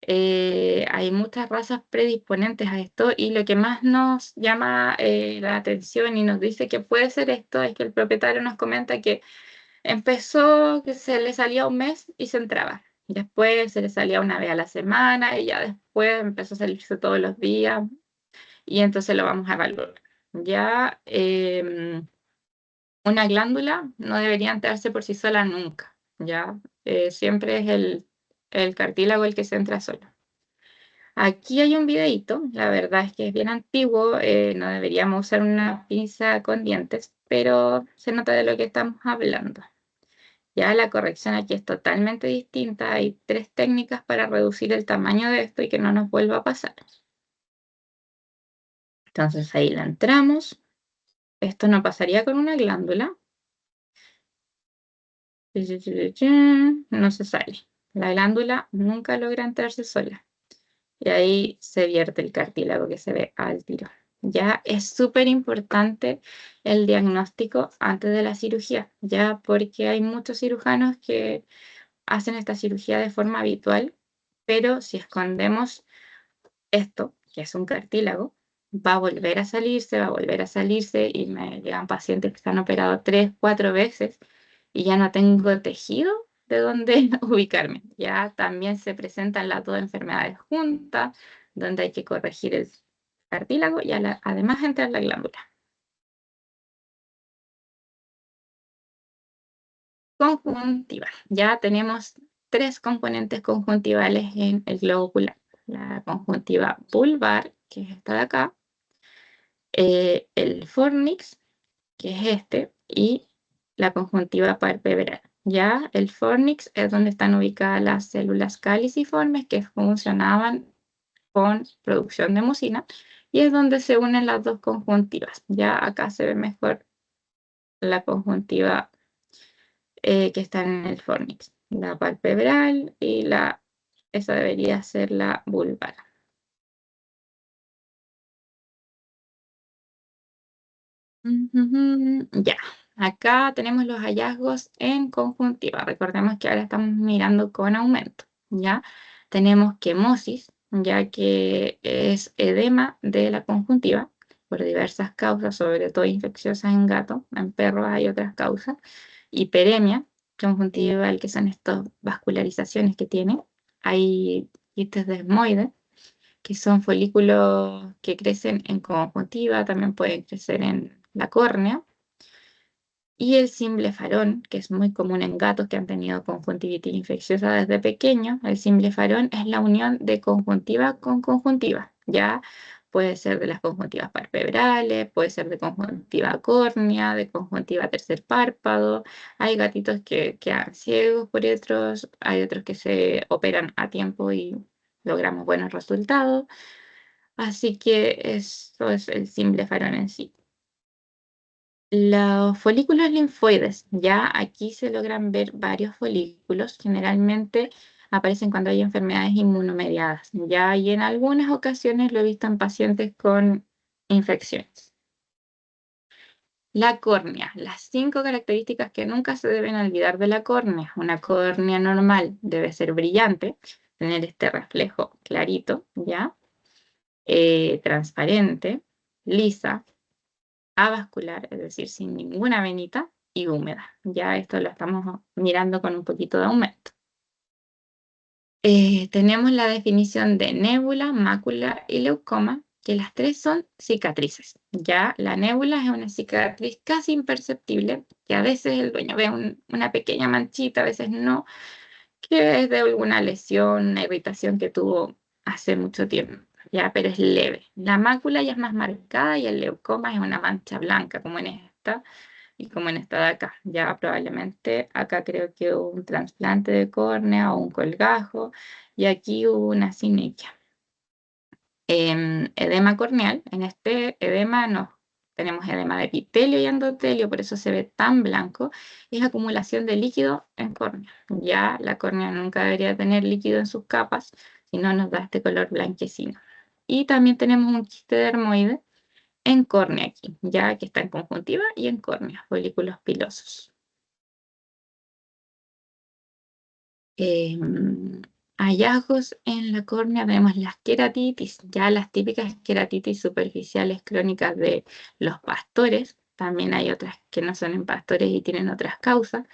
Hay muchas razas predisponentes a esto y lo que más nos llama la atención y nos dice que puede ser esto es que el propietario nos comenta que empezó, que se le salía un mes y se entraba. Después se le salía una vez a la semana y ya después empezó a salirse todos los días y entonces lo vamos a evaluar. Ya una glándula no debería entrarse por sí sola nunca, ya siempre es el cartílago el que se entra solo. Aquí hay un videíto, la verdad es que es bien antiguo, no deberíamos usar una pinza con dientes, pero se nota de lo que estamos hablando. Ya la corrección aquí es totalmente distinta, hay 3 técnicas para reducir el tamaño de esto y que no nos vuelva a pasar. Entonces ahí la entramos, esto no pasaría con una glándula, no se sale. La glándula nunca logra entrarse sola. Y ahí se vierte el cartílago que se ve al tiro. Ya es súper importante el diagnóstico antes de la cirugía, ya porque hay muchos cirujanos que hacen esta cirugía de forma habitual, pero si escondemos esto, que es un cartílago, va a volver a salirse, va a volver a salirse y me llegan pacientes que se han operado 3, 4 veces y ya no tengo tejido de dónde ubicarme. Ya también se presentan las dos enfermedades juntas, donde hay que corregir el cartílago y además entrar la glándula. Conjuntiva. Ya tenemos 3 componentes conjuntivales en el globo ocular. La conjuntiva vulvar, que es esta de acá, el fornix, que es este, y la conjuntiva palpebral. Ya el fornix es donde están ubicadas las células caliciformes que funcionaban con producción de mucina y es donde se unen las dos conjuntivas. Ya acá se ve mejor la conjuntiva que está en el fornix, la palpebral y esa debería ser la vulvar. Ya, acá tenemos los hallazgos en conjuntiva. Recordemos que ahora estamos mirando con aumento, ¿ya? Tenemos quemosis, ya que es edema de la conjuntiva por diversas causas, sobre todo infecciosas en gatos. En perros hay otras causas. Hiperemia conjuntival, que son estas vascularizaciones que tiene. Hay quistes desmoides, que son folículos que crecen en conjuntiva, también pueden crecer en la córnea. Y el cimblefarón, que es muy común en gatos que han tenido conjuntivitis infecciosa desde pequeños. El cimblefarón es la unión de conjuntiva con conjuntiva. Ya puede ser de las conjuntivas palpebrales, puede ser de conjuntiva córnea, de conjuntiva tercer párpado. Hay gatitos que quedan ciegos por otros, hay otros que se operan a tiempo y logramos buenos resultados. Así que eso es el cimblefarón en sí. Los folículos linfoides, ya aquí se logran ver varios folículos, generalmente aparecen cuando hay enfermedades inmunomediadas, ya, y en algunas ocasiones lo he visto en pacientes con infecciones. La córnea, las 5 características que nunca se deben olvidar de la córnea. Una córnea normal debe ser brillante, tener este reflejo clarito, ya, transparente, lisa, avascular, es decir, sin ninguna venita, y húmeda. Ya esto lo estamos mirando con un poquito de aumento. Tenemos la definición de nébula, mácula y leucoma, que las tres son cicatrices. Ya la nébula es una cicatriz casi imperceptible, que a veces el dueño ve una pequeña manchita, a veces no, que es de alguna lesión, una irritación que tuvo hace mucho tiempo. Ya, pero es leve. La mácula ya es más marcada y el leucoma es una mancha blanca, como en esta y como en esta de acá. Ya probablemente acá creo que hubo un trasplante de córnea o un colgajo y aquí hubo una sinequia. Edema corneal, en este edema no tenemos edema de epitelio y endotelio, por eso se ve tan blanco, es acumulación de líquido en córnea. Ya la córnea nunca debería tener líquido en sus capas, si no nos da este color blanquecino. Y también tenemos un quiste dermoide en córnea aquí, ya que está en conjuntiva y en córnea, folículos pilosos. Hallazgos en la córnea, tenemos las queratitis, ya las típicas queratitis superficiales crónicas de los pastores. También hay otras que no son en pastores y tienen otras causas.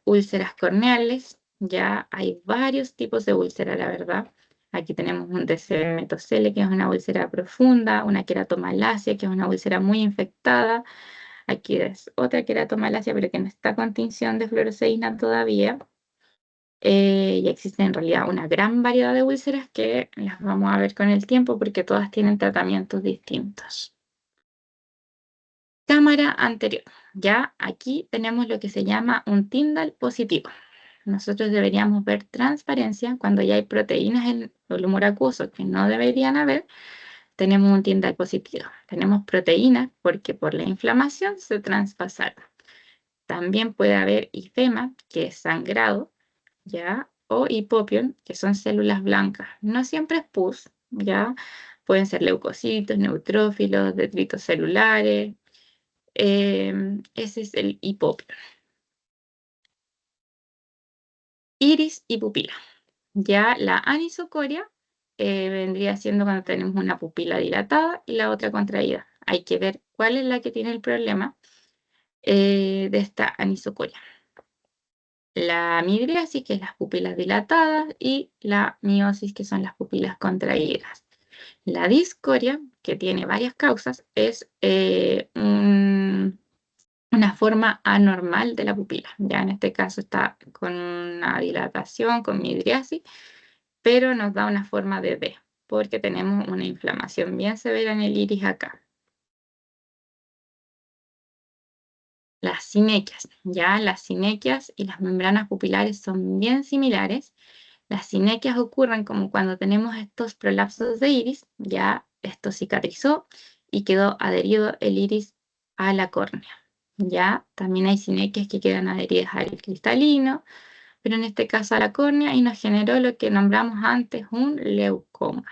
Úlceras corneales, ya hay varios tipos de úlcera, la verdad. Aquí tenemos un TC metocele, que es una úlcera profunda, una queratomalacia, que es una úlcera muy infectada. Aquí es otra queratomalacia, pero que no está con tinción de fluoresceína todavía. Y existe en realidad una gran variedad de úlceras que las vamos a ver con el tiempo porque todas tienen tratamientos distintos. Cámara anterior. Ya aquí tenemos lo que se llama un Tyndall positivo. Nosotros deberíamos ver transparencia cuando ya hay proteínas en el humor acuoso que no deberían haber. Tenemos un Tyndall positivo. Tenemos proteínas porque por la inflamación se traspasaron. También puede haber ifema, que es sangrado, ¿ya? O hipopion, que son células blancas. No siempre es pus, ¿ya? Pueden ser leucocitos, neutrófilos, detritos celulares. Ese es el hipopion. Iris y pupila. Ya la anisocoria vendría siendo cuando tenemos una pupila dilatada y la otra contraída. Hay que ver cuál es la que tiene el problema de esta anisocoria. La midriasis, que es las pupilas dilatadas, y la miosis, que son las pupilas contraídas. La discoria, que tiene varias causas, es una forma anormal de la pupila. Ya en este caso está con una dilatación, con midriasis, pero nos da una forma de D, porque tenemos una inflamación bien severa en el iris acá. Las sinequias, ya las sinequias y las membranas pupilares son bien similares. Las sinequias ocurren como cuando tenemos estos prolapsos de iris, ya esto cicatrizó y quedó adherido el iris a la córnea. Ya también hay sinequias que quedan adheridas al cristalino, pero en este caso a la córnea y nos generó lo que nombramos antes un leucoma.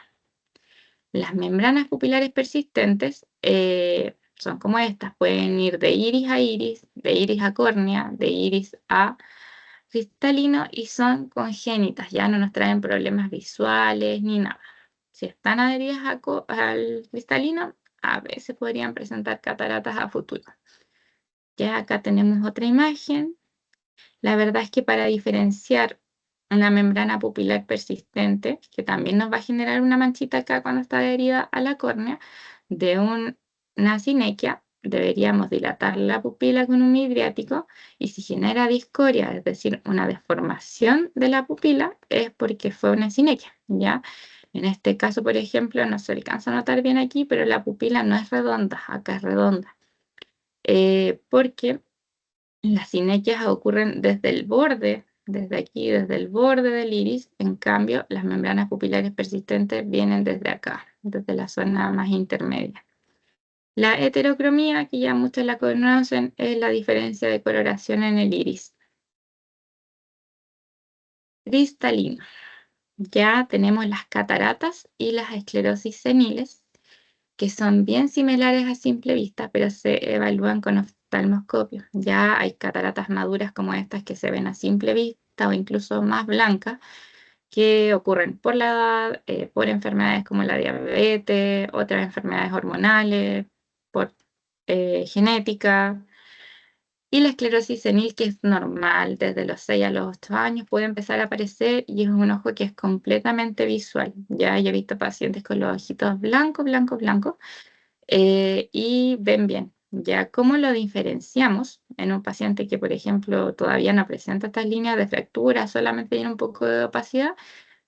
Las membranas pupilares persistentes son como estas, pueden ir de iris a iris, de iris a córnea, de iris a cristalinos y son congénitas, ya no nos traen problemas visuales ni nada. Si están adheridas al cristalino, a veces podrían presentar cataratas a futuro. Ya acá tenemos otra imagen. La verdad es que para diferenciar una membrana pupilar persistente, que también nos va a generar una manchita acá cuando está adherida a la córnea, de una sinequia, deberíamos dilatar la pupila con un midriático, y si genera discoria, es decir, una deformación de la pupila, es porque fue una sinequia, ¿ya? En este caso, por ejemplo, no se alcanza a notar bien aquí, pero la pupila no es redonda, acá es redonda, porque las sinequias ocurren desde el borde, desde aquí, desde el borde del iris. En cambio, las membranas pupilares persistentes vienen desde acá, desde la zona más intermedia. La heterocromía, que ya muchos la conocen, es la diferencia de coloración en el iris. Cristalino. Ya tenemos las cataratas y las esclerosis seniles, que son bien similares a simple vista, pero se evalúan con oftalmoscopio. Ya hay cataratas maduras como estas que se ven a simple vista o incluso más blancas, que ocurren por la edad, por enfermedades como la diabetes, otras enfermedades hormonales, por genética. Y la esclerosis senil, que es normal, desde los 6 a los 8 años puede empezar a aparecer, y es un ojo que es completamente visual. Ya yo he visto pacientes con los ojitos blancos, blancos, blancos, y ven bien. Ya, ¿cómo lo diferenciamos en un paciente que, por ejemplo, todavía no presenta estas líneas de fractura, solamente tiene un poco de opacidad?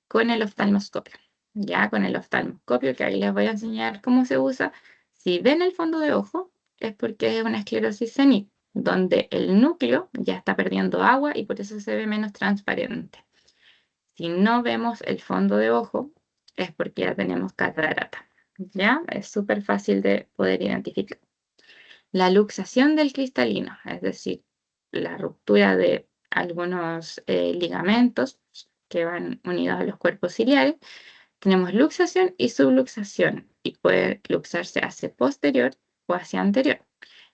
Con el oftalmoscopio. Ya, con el oftalmoscopio, que ahí les voy a enseñar cómo se usa. Si ven el fondo de ojo, es porque es una esclerosis senil, donde el núcleo ya está perdiendo agua y por eso se ve menos transparente. Si no vemos el fondo de ojo, es porque ya tenemos catarata. ¿Ya? Es súper fácil de poder identificar. La luxación del cristalino, es decir, la ruptura de algunos ligamentos que van unidos a los cuerpos ciliares. Tenemos luxación y subluxación, y puede luxarse hacia posterior o hacia anterior.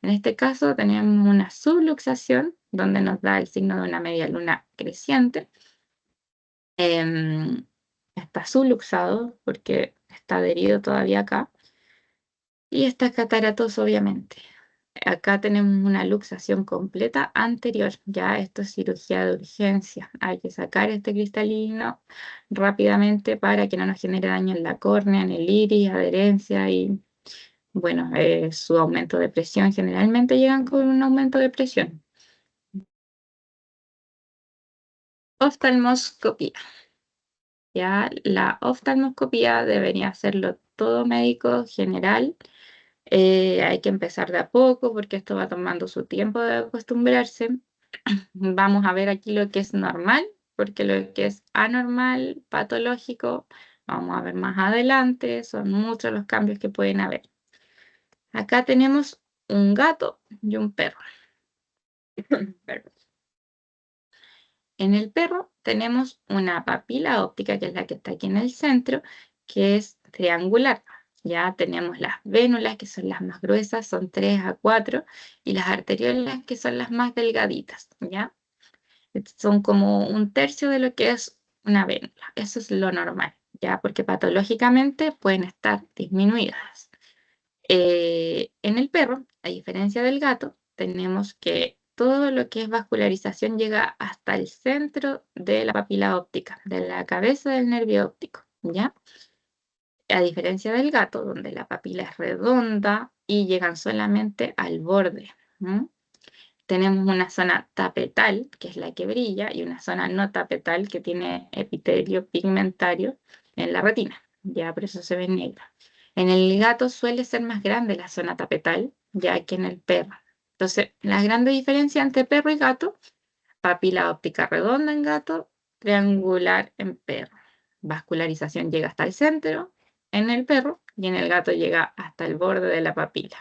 En este caso tenemos una subluxación, donde nos da el signo de una media luna creciente. Está subluxado porque está adherido todavía acá. Y está cataratoso, obviamente. Acá tenemos una luxación completa anterior. Ya esto es cirugía de urgencia. Hay que sacar este cristalino rápidamente para que no nos genere daño en la córnea, en el iris, adherencia y, bueno, su aumento de presión. Generalmente llegan con un aumento de presión. Oftalmoscopía. Ya la oftalmoscopía debería hacerlo todo médico general. Hay que empezar de a poco porque esto va tomando su tiempo de acostumbrarse. Vamos a ver aquí lo que es normal, porque lo que es anormal, patológico, vamos a ver más adelante. Son muchos los cambios que pueden haber. Acá tenemos un gato y un perro. Perdón. En el perro tenemos una papila óptica, que es la que está aquí en el centro, que es triangular. Ya tenemos las vénulas, que son las más gruesas, son 3 a 4, y las arteriolas, que son las más delgaditas, ¿ya? Son como un tercio de lo que es una vénula. Eso es lo normal, ¿ya? Porque patológicamente pueden estar disminuidas. En el perro, a diferencia del gato, tenemos que todo lo que es vascularización llega hasta el centro de la papila óptica, de la cabeza del nervio óptico, ¿ya? A diferencia del gato, donde la papila es redonda y llegan solamente al borde. Tenemos una zona tapetal, que es la que brilla, y una zona no tapetal, que tiene epitelio pigmentario en la retina. Ya por eso se ve negro. En el gato suele ser más grande la zona tapetal, ya que en el perro. Entonces, la grande diferencia entre perro y gato: papila óptica redonda en gato, triangular en perro. Vascularización llega hasta el centro en el perro, y en el gato llega hasta el borde de la papila.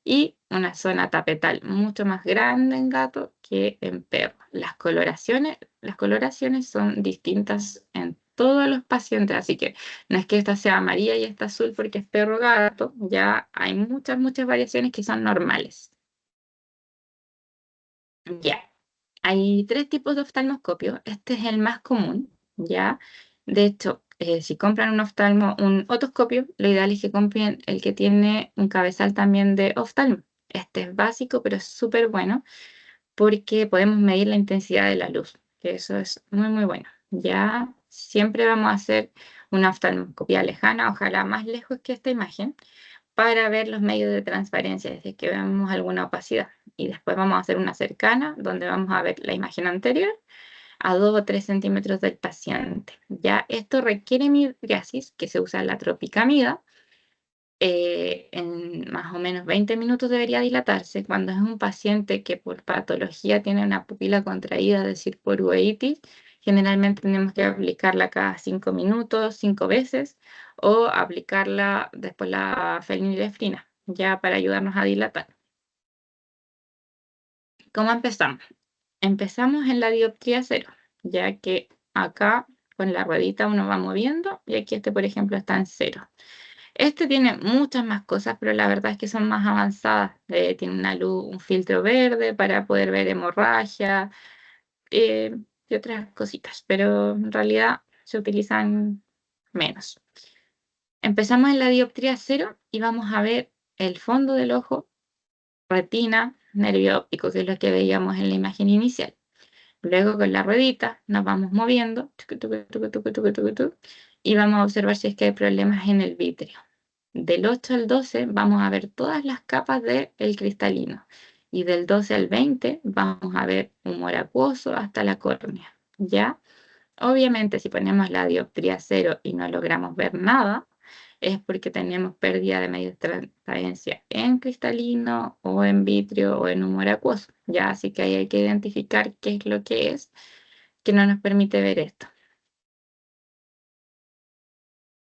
Y una zona tapetal mucho más grande en gato que en perro. Las coloraciones son distintas en todos los pacientes, así que no es que esta sea amarilla y esta azul porque es perro o gato. Ya hay muchas, muchas variaciones que son normales. Ya. Hay tres tipos de oftalmoscopio. Este es el más común, ¿ya? De hecho, si compran un otoscopio, lo ideal es que compren el que tiene un cabezal también de oftalmo. Este es básico, pero es súper bueno porque podemos medir la intensidad de la luz, que eso es muy, muy bueno. Ya siempre vamos a hacer una oftalmoscopia lejana, ojalá más lejos que esta imagen, para ver los medios de transparencia desde que vemos alguna opacidad. Y después vamos a hacer una cercana, donde vamos a ver la imagen anterior a 2 o 3 centímetros del paciente. Ya esto requiere midriasis, que se usa la tropicamida. En más o menos 20 minutos debería dilatarse. Cuando es un paciente que por patología tiene una pupila contraída, es decir, por uveitis, generalmente tenemos que aplicarla cada 5 minutos, 5 veces, o aplicarla después la fenilefrina, ya para ayudarnos a dilatar. ¿Cómo empezamos? Empezamos en la dioptría cero, ya que acá con la ruedita uno va moviendo y aquí este, por ejemplo, está en cero. Este tiene muchas más cosas, pero la verdad es que son más avanzadas. Tiene una luz, un filtro verde para poder ver hemorragia y otras cositas, pero en realidad se utilizan menos. Empezamos en la dioptría cero y vamos a ver el fondo del ojo, retina, nervio óptico, que es lo que veíamos en la imagen inicial. Luego con la ruedita nos vamos moviendo tucu, tucu, tucu, tucu, tucu, tucu, tucu, y vamos a observar si es que hay problemas en el vítreo. Del 8 al 12 vamos a ver todas las capas del cristalino y del 12 al 20 vamos a ver humor acuoso hasta la córnea. ¿Ya? Obviamente si ponemos la dioptría cero y no logramos ver nada, es porque tenemos pérdida de media transparencia en cristalino o en vitrio o en humor acuoso. Ya, así que ahí hay que identificar qué es lo que es que no nos permite ver esto.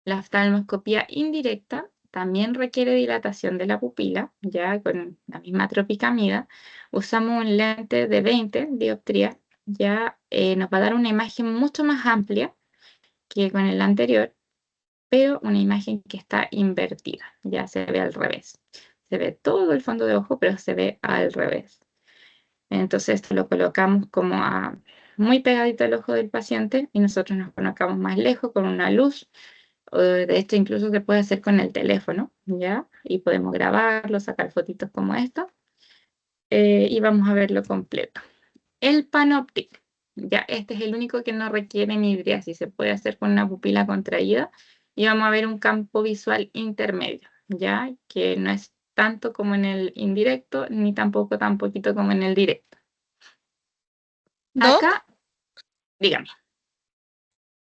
La oftalmoscopía indirecta también requiere dilatación de la pupila, ya con la misma tropicamida. Usamos un lente de 20 dioptrías, ya nos va a dar una imagen mucho más amplia que con el anterior, pero una imagen que está invertida, ya se ve al revés. Se ve todo el fondo de ojo, pero se ve al revés. Entonces esto lo colocamos como muy pegadito al ojo del paciente y nosotros nos colocamos más lejos con una luz. De hecho, incluso se puede hacer con el teléfono, ¿ya? Y podemos grabarlo, sacar fotitos como esto, y vamos a verlo completo. El panóptico, ya este es el único que no requiere midriasis, se puede hacer con una pupila contraída y vamos a ver un campo visual intermedio, ya que no es tanto como en el indirecto, ni tampoco tan poquito como en el directo. Doc, Acá, dígame.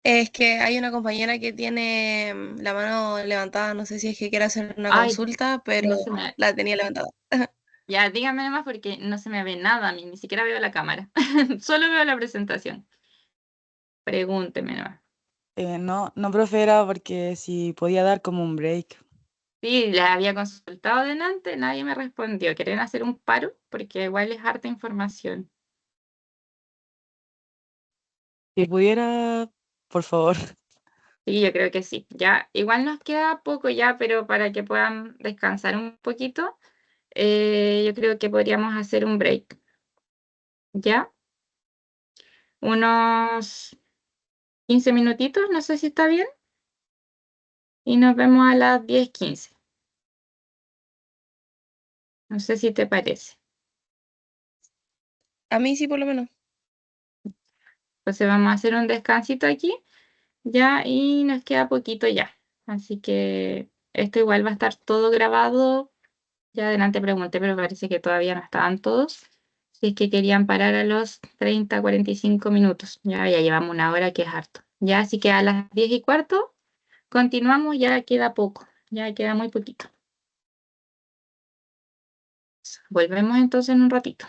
es que hay una compañera que tiene la mano levantada, no sé si es que quiere hacer una Ay, consulta, pero no se me, la tenía levantada. ya dígame nomás porque no se me ve nada a mí, ni siquiera veo la cámara, solo veo la presentación. Pregúnteme nomás. No, no, profe, era porque si podía dar como un break. Sí, la había consultado delante, nadie me respondió. ¿Quieren hacer un paro? Porque igual es harta información. Si pudiera, por favor. Sí, yo creo que sí. Ya, igual nos queda poco ya, pero para que puedan descansar un poquito, yo creo que podríamos hacer un break. ¿Ya? Unos 15 minutitos, no sé si está bien. Y nos vemos a las 10:15. No sé si te parece. A mí sí, por lo menos. Entonces vamos a hacer un descansito aquí, ya, y nos queda poquito ya. Así que esto igual va a estar todo grabado. Ya adelante pregunté, pero parece que todavía no estaban todos. Si es que querían parar a los 30, 45 minutos. Ya llevamos una hora, que es harto. Ya, así que a las 10:15 continuamos, ya queda poco. Ya queda muy poquito. Volvemos entonces en un ratito.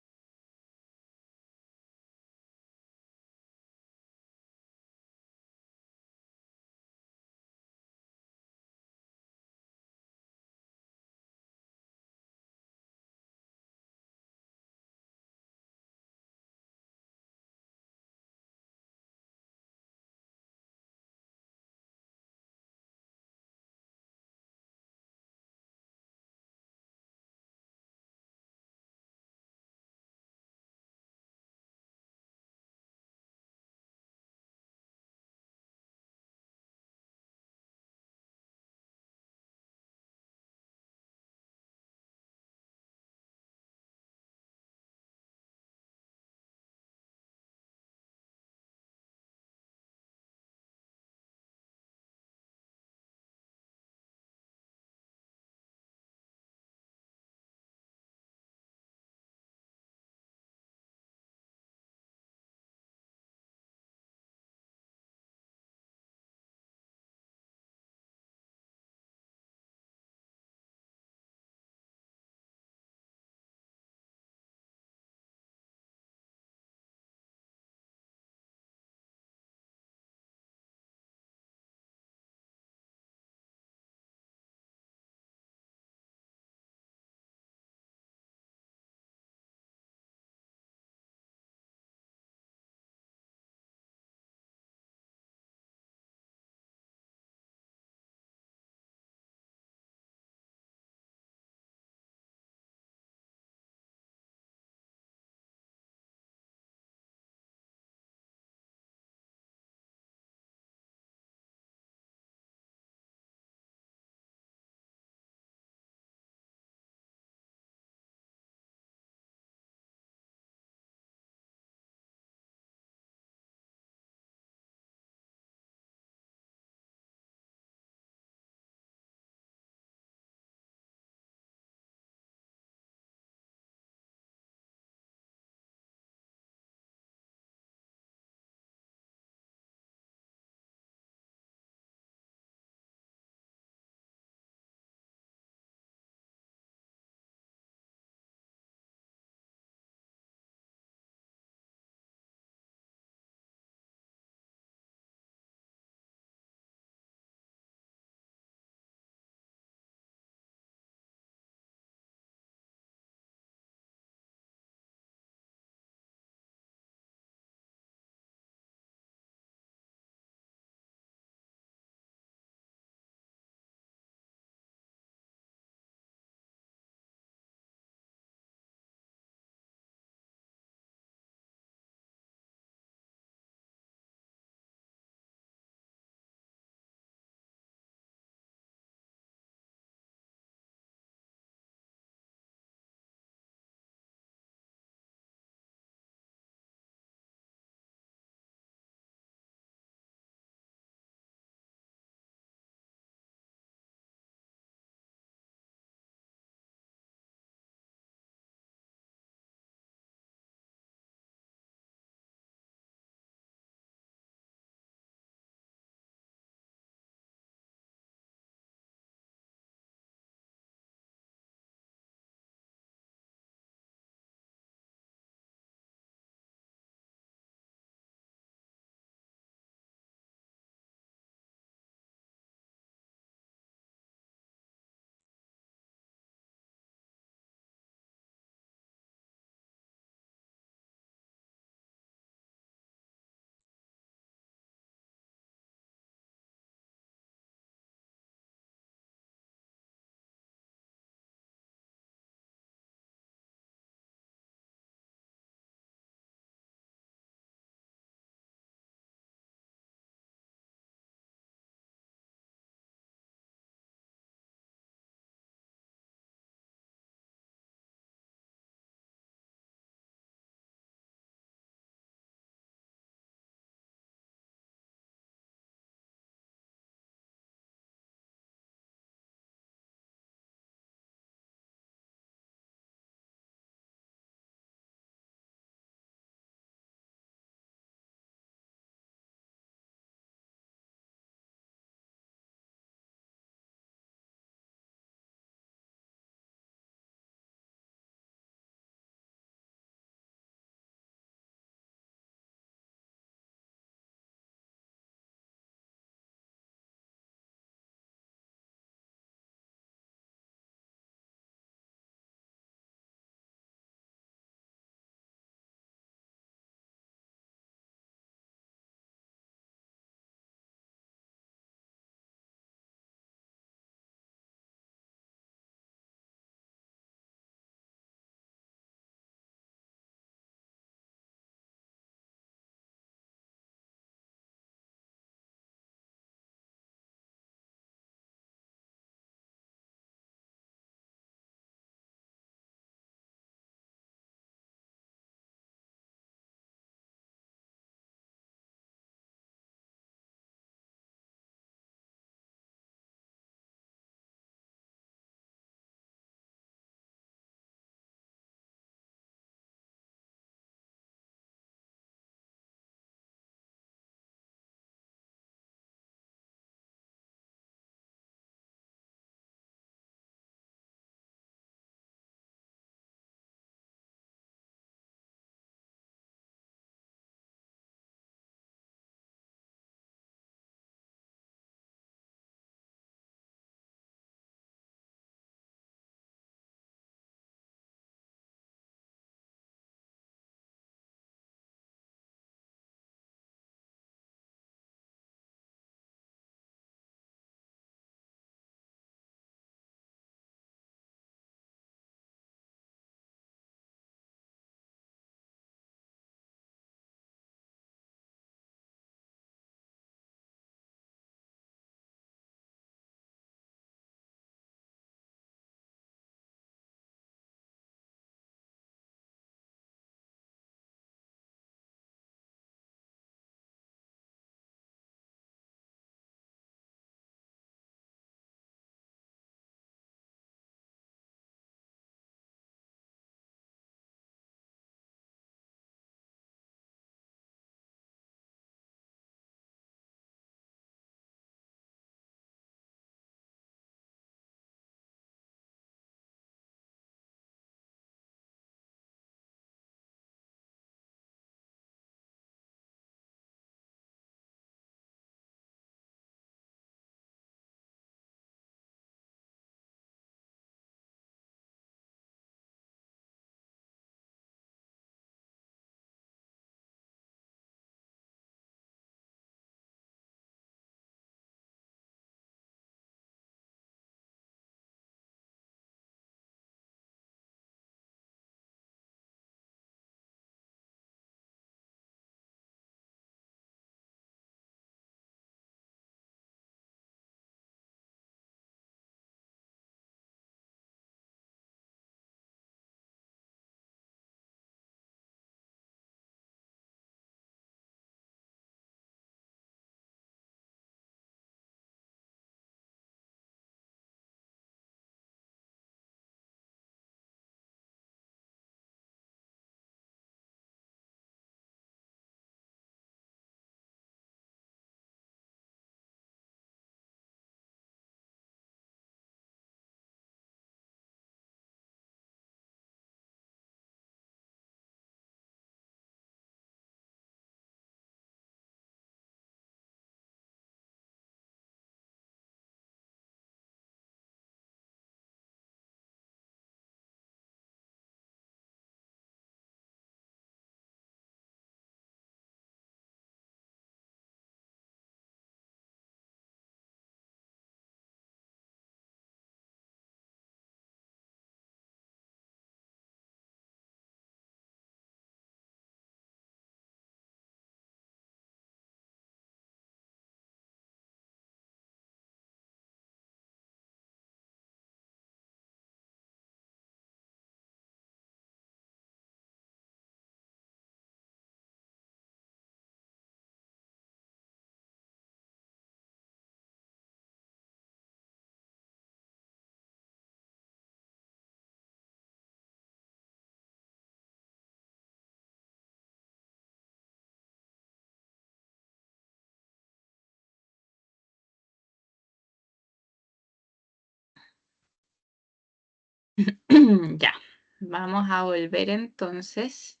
Ya, vamos a volver entonces.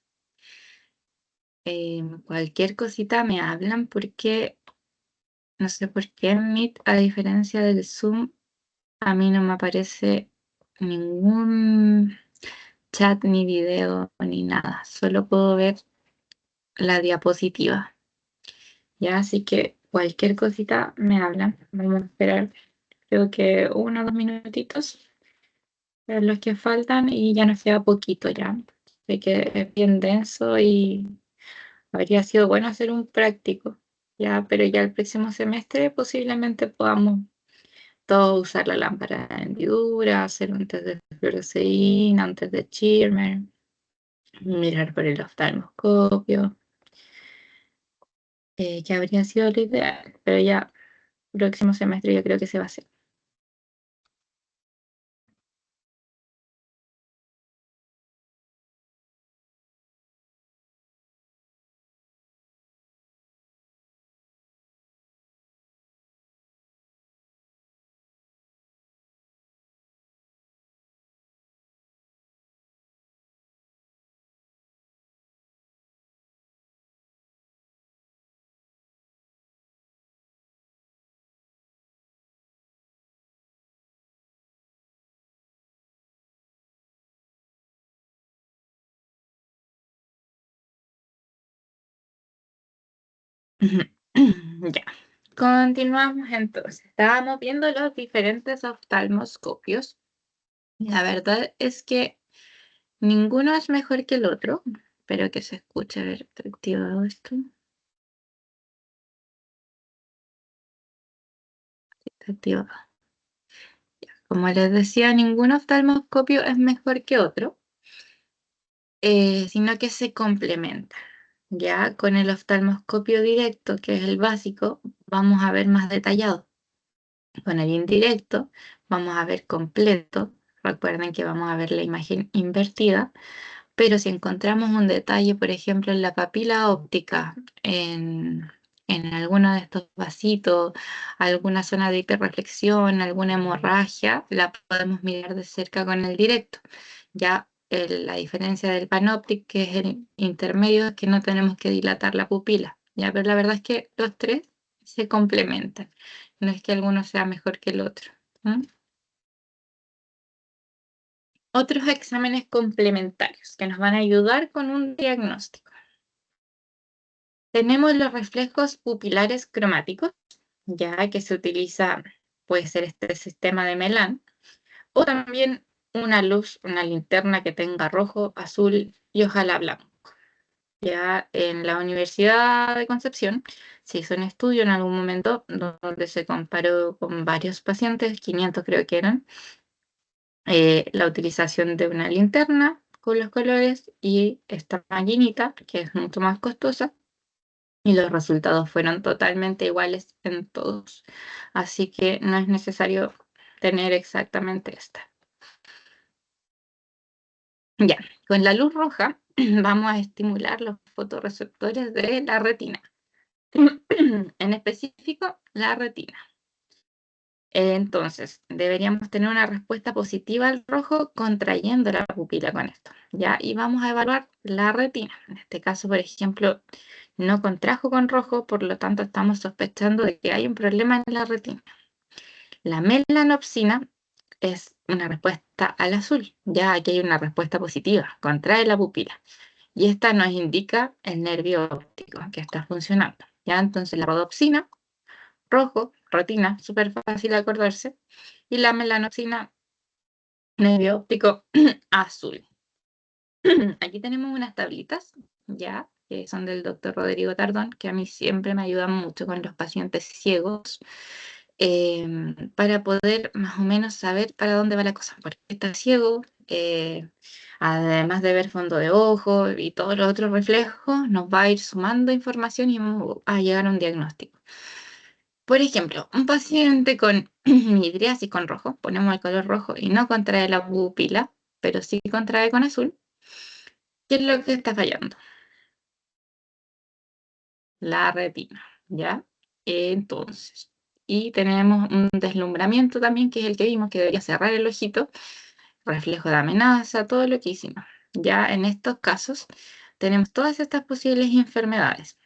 Cualquier cosita me hablan porque no sé por qué en Meet, a diferencia del Zoom, a mí no me aparece ningún chat, ni video, ni nada. Solo puedo ver la diapositiva. Ya, así que cualquier cosita me hablan. Vamos a esperar, creo que 1 o 2 minutitos, los que faltan y ya nos queda poquito ya. Sé que es bien denso y habría sido bueno hacer un práctico, ya, pero ya el próximo semestre posiblemente podamos todos usar la lámpara de hendidura, hacer un test de fluoresceína, un test de Schirmer, mirar por el oftalmoscopio, que habría sido lo ideal, pero ya próximo semestre yo creo que se va a hacer. Ya, continuamos entonces. Estábamos viendo los diferentes oftalmoscopios. La verdad es que ninguno es mejor que el otro. Espero que se escuche. A ver, está activado esto. Sí, está activado. Ya, como les decía, ningún oftalmoscopio es mejor que otro, sino que se complementan. Ya con el oftalmoscopio directo, que es el básico, vamos a ver más detallado. Con el indirecto vamos a ver completo. Recuerden que vamos a ver la imagen invertida, pero si encontramos un detalle, por ejemplo, en la papila óptica, en alguno de estos vasitos, alguna zona de hiperreflexión, alguna hemorragia, la podemos mirar de cerca con el directo. Ya la diferencia del panóptico, que es el intermedio, es que no tenemos que dilatar la pupila. Ya, pero la verdad es que los tres se complementan. No es que alguno sea mejor que el otro. Otros exámenes complementarios que nos van a ayudar con un diagnóstico. Tenemos los reflejos pupilares cromáticos, ya que se utiliza, puede ser este sistema de Melan, o también una luz, una linterna que tenga rojo, azul y ojalá blanco. Ya en la Universidad de Concepción se hizo un estudio en algún momento donde se comparó con varios pacientes, 500 creo que eran, la utilización de una linterna con los colores y esta maquinita, que es mucho más costosa, y los resultados fueron totalmente iguales en todos. Así que no es necesario tener exactamente esta. Ya, con la luz roja vamos a estimular los fotorreceptores de la retina, en específico la retina. Entonces, deberíamos tener una respuesta positiva al rojo contrayendo la pupila con esto, ¿ya? Y vamos a evaluar la retina. En este caso, por ejemplo, no contrajo con rojo, por lo tanto estamos sospechando de que hay un problema en la retina. La melanopsina es una respuesta al azul, ya aquí hay una respuesta positiva, contrae la pupila. Y esta nos indica el nervio óptico que está funcionando, ¿ya? Entonces la rodopsina, rojo, retina, súper fácil de acordarse, y la melanopsina, nervio óptico azul. Aquí tenemos unas tablitas, ya, que son del doctor Rodrigo Tardón, que a mí siempre me ayudan mucho con los pacientes ciegos, para poder más o menos saber para dónde va la cosa, porque está ciego, además de ver fondo de ojo y todos los otros reflejos, nos va a ir sumando información y vamos a llegar a un diagnóstico. Por ejemplo, un paciente con midriasis con rojo, ponemos el color rojo y no contrae la pupila, pero sí contrae con azul. ¿Qué es lo que está fallando? La retina, ¿ya? Entonces, y tenemos un deslumbramiento también, que es el que vimos, que debería cerrar el ojito. reflejo de amenaza, todo lo que hicimos. Ya en estos casos tenemos todas estas posibles enfermedades.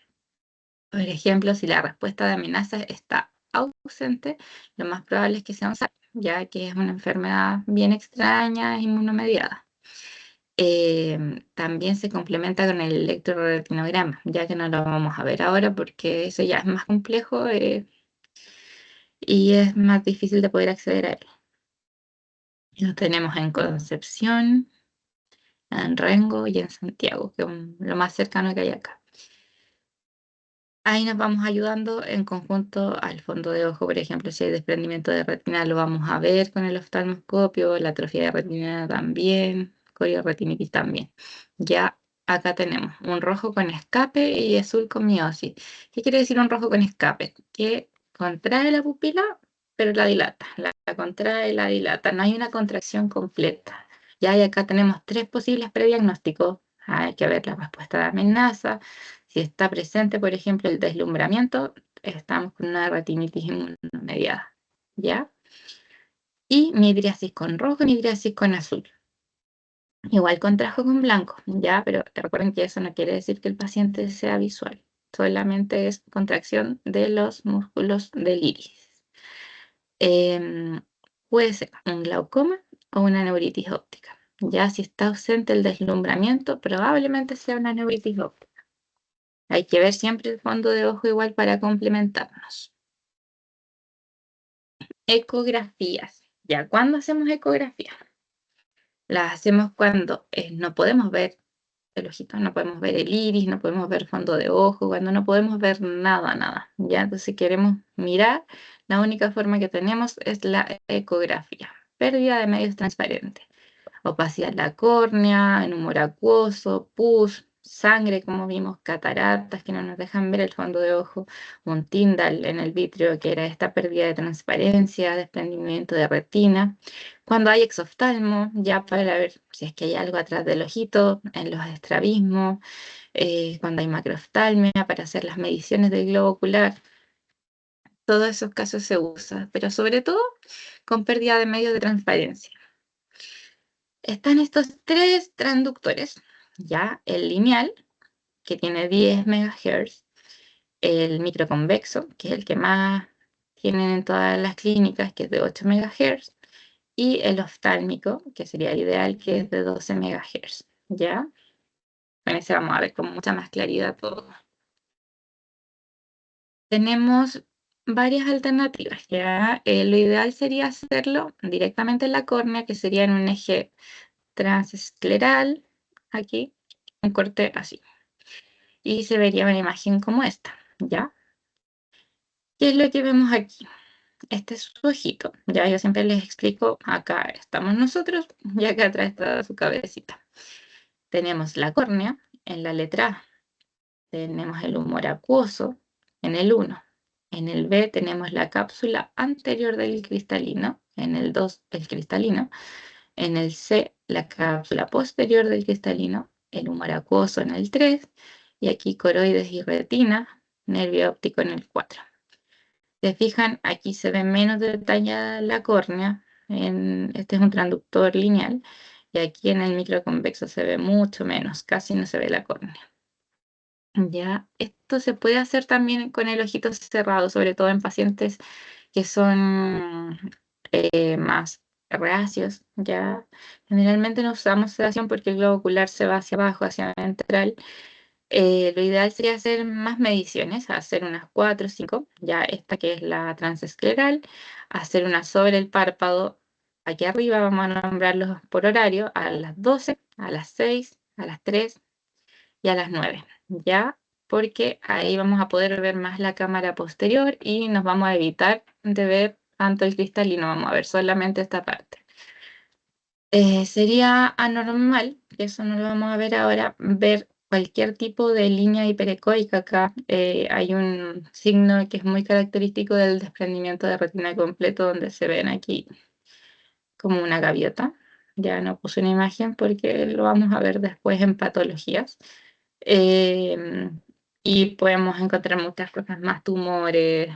Por ejemplo, si la respuesta de amenaza está ausente, lo más probable es que sea un SARS, ya que es una enfermedad bien extraña, inmunomediada. También se complementa con el electroretinograma, ya que no lo vamos a ver ahora porque eso ya es más complejo y es más difícil de poder acceder a él. Lo tenemos en Concepción, en Rengo y en Santiago, que es lo más cercano que hay acá. Ahí nos vamos ayudando en conjunto al fondo de ojo, por ejemplo, si hay desprendimiento de retina, lo vamos a ver con el oftalmoscopio, la atrofia de retina también, corioretinitis también. Ya acá tenemos un rojo con escape y azul con miosis. ¿Qué quiere decir un rojo con escape? Que contrae la pupila, pero la dilata. La contrae y la dilata. No hay una contracción completa. Ya y acá tenemos 3 posibles prediagnósticos. Hay que ver la respuesta de amenaza. Si está presente, por ejemplo, el deslumbramiento, estamos con una retinitis inmunomediada, ¿ya? Y midriasis con rojo, midriasis con azul. Igual contrajo con blanco, ¿ya? Pero recuerden que eso no quiere decir que el paciente sea visual. Solamente es contracción de los músculos del iris. Puede ser un glaucoma o una neuritis óptica. Ya si está ausente el deslumbramiento, probablemente sea una neuritis óptica. Hay que ver siempre el fondo de ojo igual para complementarnos. Ecografías. ¿Ya cuándo hacemos ecografías? Las hacemos cuando no podemos ver el ojito, no podemos ver el iris, no podemos ver fondo de ojo, cuando no podemos ver nada. ¿Ya? Entonces, si queremos mirar, la única forma que tenemos es la ecografía. Pérdida de medios transparentes. Opacidad en la córnea, en humor acuoso, pus, sangre, como vimos, cataratas que no nos dejan ver el fondo de ojo, un Tyndall en el vitrio, que era esta pérdida de transparencia, desprendimiento de retina. Cuando hay exoftalmo, ya para ver si es que hay algo atrás del ojito, en los estrabismos, cuando hay macrooftalmia, para hacer las mediciones del globo ocular. Todos esos casos se usan, pero sobre todo con pérdida de medios de transparencia. Están estos 3 transductores, ya el lineal, que tiene 10 MHz, el microconvexo, que es el que más tienen en todas las clínicas, que es de 8 MHz, y el oftálmico, que sería el ideal, que es de 12 MHz, ¿ya? Con ese vamos a ver con mucha más claridad todo. Tenemos varias alternativas, ¿ya? Lo ideal sería hacerlo directamente en la córnea, que sería en un eje transescleral, aquí, un corte así. Y se vería una imagen como esta, ¿ya? ¿Qué es lo que vemos aquí? Este es su ojito, ya yo siempre les explico, acá estamos nosotros y acá atrás está su cabecita. Tenemos la córnea en la letra A, tenemos el humor acuoso en el 1, en el B tenemos la cápsula anterior del cristalino, en el 2 el cristalino, en el C la cápsula posterior del cristalino, el humor acuoso en el 3 y aquí coroides y retina, nervio óptico en el 4. Se fijan, aquí se ve menos detallada la córnea, este es un transductor lineal, y aquí en el microconvexo se ve mucho menos, casi no se ve la córnea. Ya, esto se puede hacer también con el ojito cerrado, sobre todo en pacientes que son más reacios. Ya, generalmente no usamos sedación porque el globo ocular se va hacia abajo, hacia ventral. Lo ideal sería hacer más mediciones, hacer unas 4 o 5, ya esta que es la transescleral, hacer una sobre el párpado. Aquí arriba vamos a nombrarlos por horario, a las 12, a las 6, a las 3 y a las 9, ¿ya? Porque ahí vamos a poder ver más la cámara posterior y nos vamos a evitar de ver tanto el cristalino, vamos a ver solamente esta parte. Sería anormal, que eso no lo vamos a ver ahora, ver cualquier tipo de línea hiperecoica acá. Hay un signo que es muy característico del desprendimiento de retina completo, donde se ven aquí como una gaviota. Ya no puse una imagen porque lo vamos a ver después en patologías. Y podemos encontrar muchas cosas más, tumores,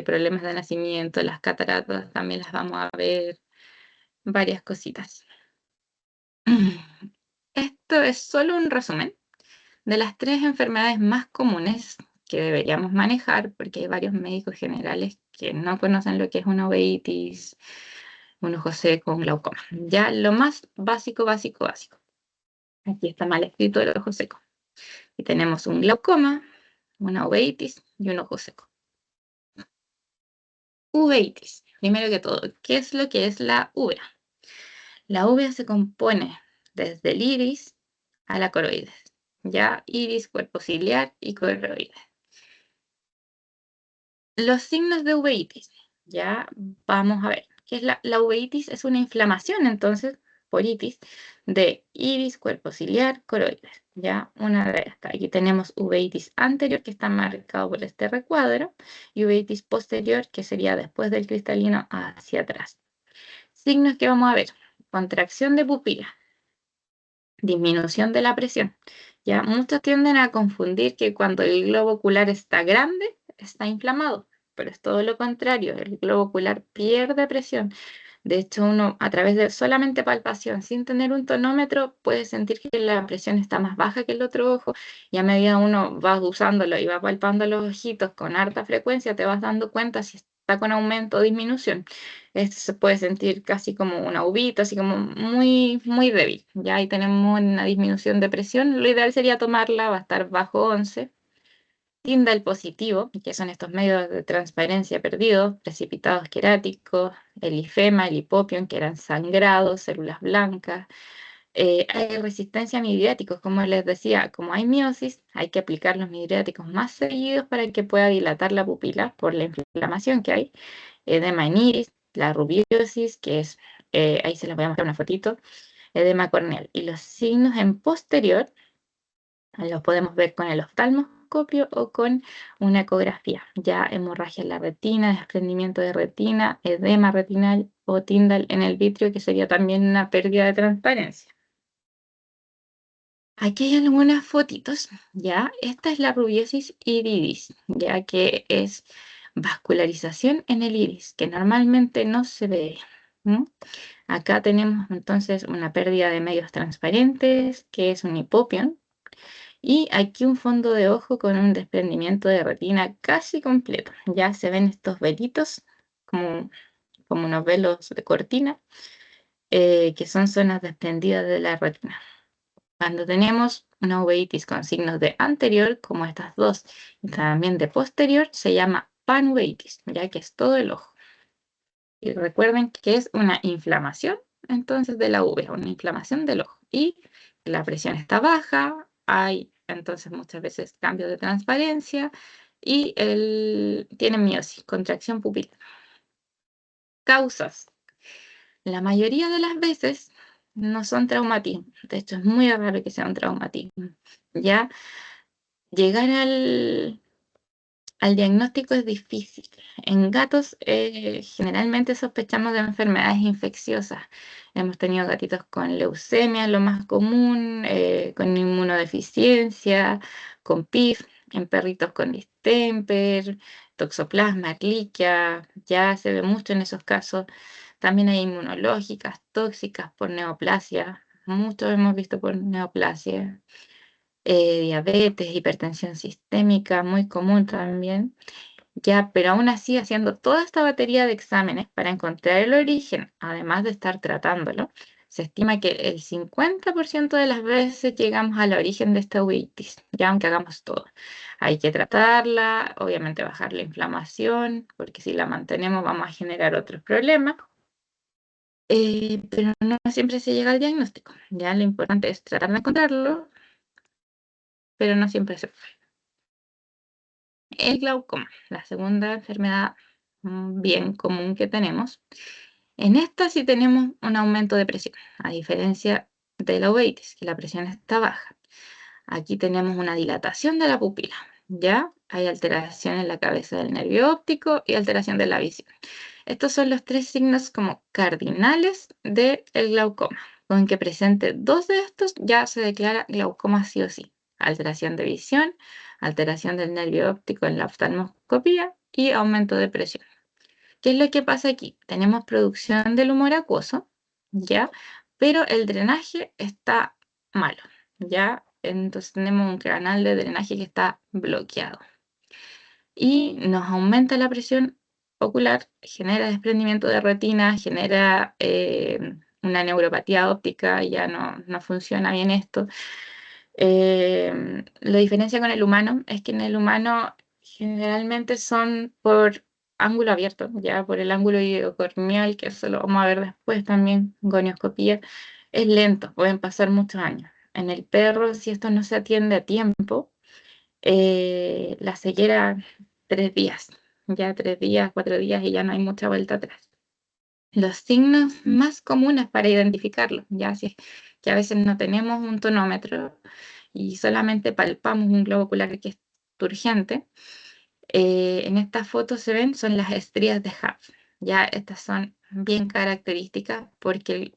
problemas de nacimiento, las cataratas también las vamos a ver, varias cositas. Esto es solo un resumen de las 3 enfermedades más comunes que deberíamos manejar, porque hay varios médicos generales que no conocen lo que es una uveitis, un ojo seco, un glaucoma. Ya lo más básico. Aquí está mal escrito el ojo seco. Y tenemos un glaucoma, una uveitis y un ojo seco. Uveitis, primero que todo, ¿qué es lo que es la uvea? La uvea se compone desde el iris a la coroides, ya iris, cuerpo ciliar y coroides. Los signos de uveitis, ya vamos a ver, ¿qué es la uveitis? Es una inflamación, entonces, por itis, de iris, cuerpo ciliar, coroides, ya una de estas. Aquí tenemos uveitis anterior, que está marcado por este recuadro, y uveitis posterior, que sería después del cristalino hacia atrás. Signos que vamos a ver, contracción de pupila, disminución de la presión. Ya muchos tienden a confundir que cuando el globo ocular está grande, está inflamado, pero es todo lo contrario, el globo ocular pierde presión. De hecho, uno a través de solamente palpación, sin tener un tonómetro, puede sentir que la presión está más baja que el otro ojo, y a medida uno va usándolo y va palpando los ojitos con harta frecuencia, te vas dando cuenta si está con aumento o disminución. Esto se puede sentir casi como una uvita, así como muy, muy débil. Ya ahí tenemos una disminución de presión. Lo ideal sería tomarla, va a estar bajo 11. Tyndall positivo, que son estos medios de transparencia perdidos, precipitados queráticos, el ifema, el hipopión, que eran sangrados, células blancas. Hay resistencia a midriáticos, como les decía, como hay miosis, hay que aplicar los midriáticos más seguidos para que pueda dilatar la pupila por la inflamación que hay. Edema en iris, la rubiosis, que es, ahí se les voy a mostrar una fotito, edema corneal. Y los signos en posterior los podemos ver con el oftalmoscopio o con una ecografía. Ya hemorragia en la retina, desprendimiento de retina, edema retinal o Tyndall en el vitrio, que sería también una pérdida de transparencia. Aquí hay algunas fotitos, ¿ya? Esta es la rubiosis iridis, ya que es vascularización en el iris, que normalmente no se ve. Acá tenemos entonces una pérdida de medios transparentes, que es un hipopión, y aquí un fondo de ojo con un desprendimiento de retina casi completo. Ya se ven estos velitos, como unos velos de cortina, que son zonas desprendidas de la retina. Cuando tenemos una uveitis con signos de anterior, como estas dos, y también de posterior, se llama panuveitis, ya que es todo el ojo. Y recuerden que es una inflamación, entonces, de la uvea, una inflamación del ojo. Y la presión está baja, hay entonces muchas veces cambios de transparencia y tiene miosis, contracción pupilar. Causas. La mayoría de las veces no son traumatismos. De hecho, es muy raro que sea un traumatismo. Ya llegar al diagnóstico es difícil. En gatos generalmente sospechamos de enfermedades infecciosas. Hemos tenido gatitos con leucemia, lo más común, con inmunodeficiencia, con PIF, en perritos con distemper, toxoplasma, ehrlichia, ya se ve mucho en esos casos. También hay inmunológicas, tóxicas por neoplasia. Muchos hemos visto por neoplasia. Diabetes, hipertensión sistémica, muy común también. Ya, pero aún así, haciendo toda esta batería de exámenes para encontrar el origen, además de estar tratándolo, se estima que el 50% de las veces llegamos al origen de esta uveitis, ya aunque hagamos todo. Hay que tratarla, obviamente bajar la inflamación, porque si la mantenemos vamos a generar otros problemas. Pero no siempre se llega al diagnóstico. Ya lo importante es tratar de encontrarlo, pero no siempre se puede. El glaucoma, la segunda enfermedad bien común que tenemos. En esta sí tenemos un aumento de presión, a diferencia de la uveitis, que la presión está baja. Aquí tenemos una dilatación de la pupila, ¿ya? Hay alteración en la cabeza del nervio óptico y alteración de la visión. Estos son los 3 signos como cardinales del glaucoma. Con que presente 2 de estos ya se declara glaucoma sí o sí. Alteración de visión, alteración del nervio óptico en la oftalmoscopía y aumento de presión. ¿Qué es lo que pasa aquí? Tenemos producción del humor acuoso, ¿ya? pero el drenaje está malo, ¿ya? Entonces tenemos un canal de drenaje que está bloqueado y nos aumenta la presión ocular, genera desprendimiento de retina, genera una neuropatía óptica, ya no funciona bien esto. La diferencia con el humano es que en el humano generalmente son por ángulo abierto, ya por el ángulo iliocorneal, que eso lo vamos a ver después también, gonioscopía, es lento, pueden pasar muchos años. En el perro, si esto no se atiende a tiempo, la ceguera 3 días, ya 3 días, 4 días y ya no hay mucha vuelta atrás. Los signos más comunes para identificarlo, ya si es que a veces no tenemos un tonómetro y solamente palpamos un globo ocular que es turgente, en esta foto se ven, son las estrías de Hub. Ya estas son bien características porque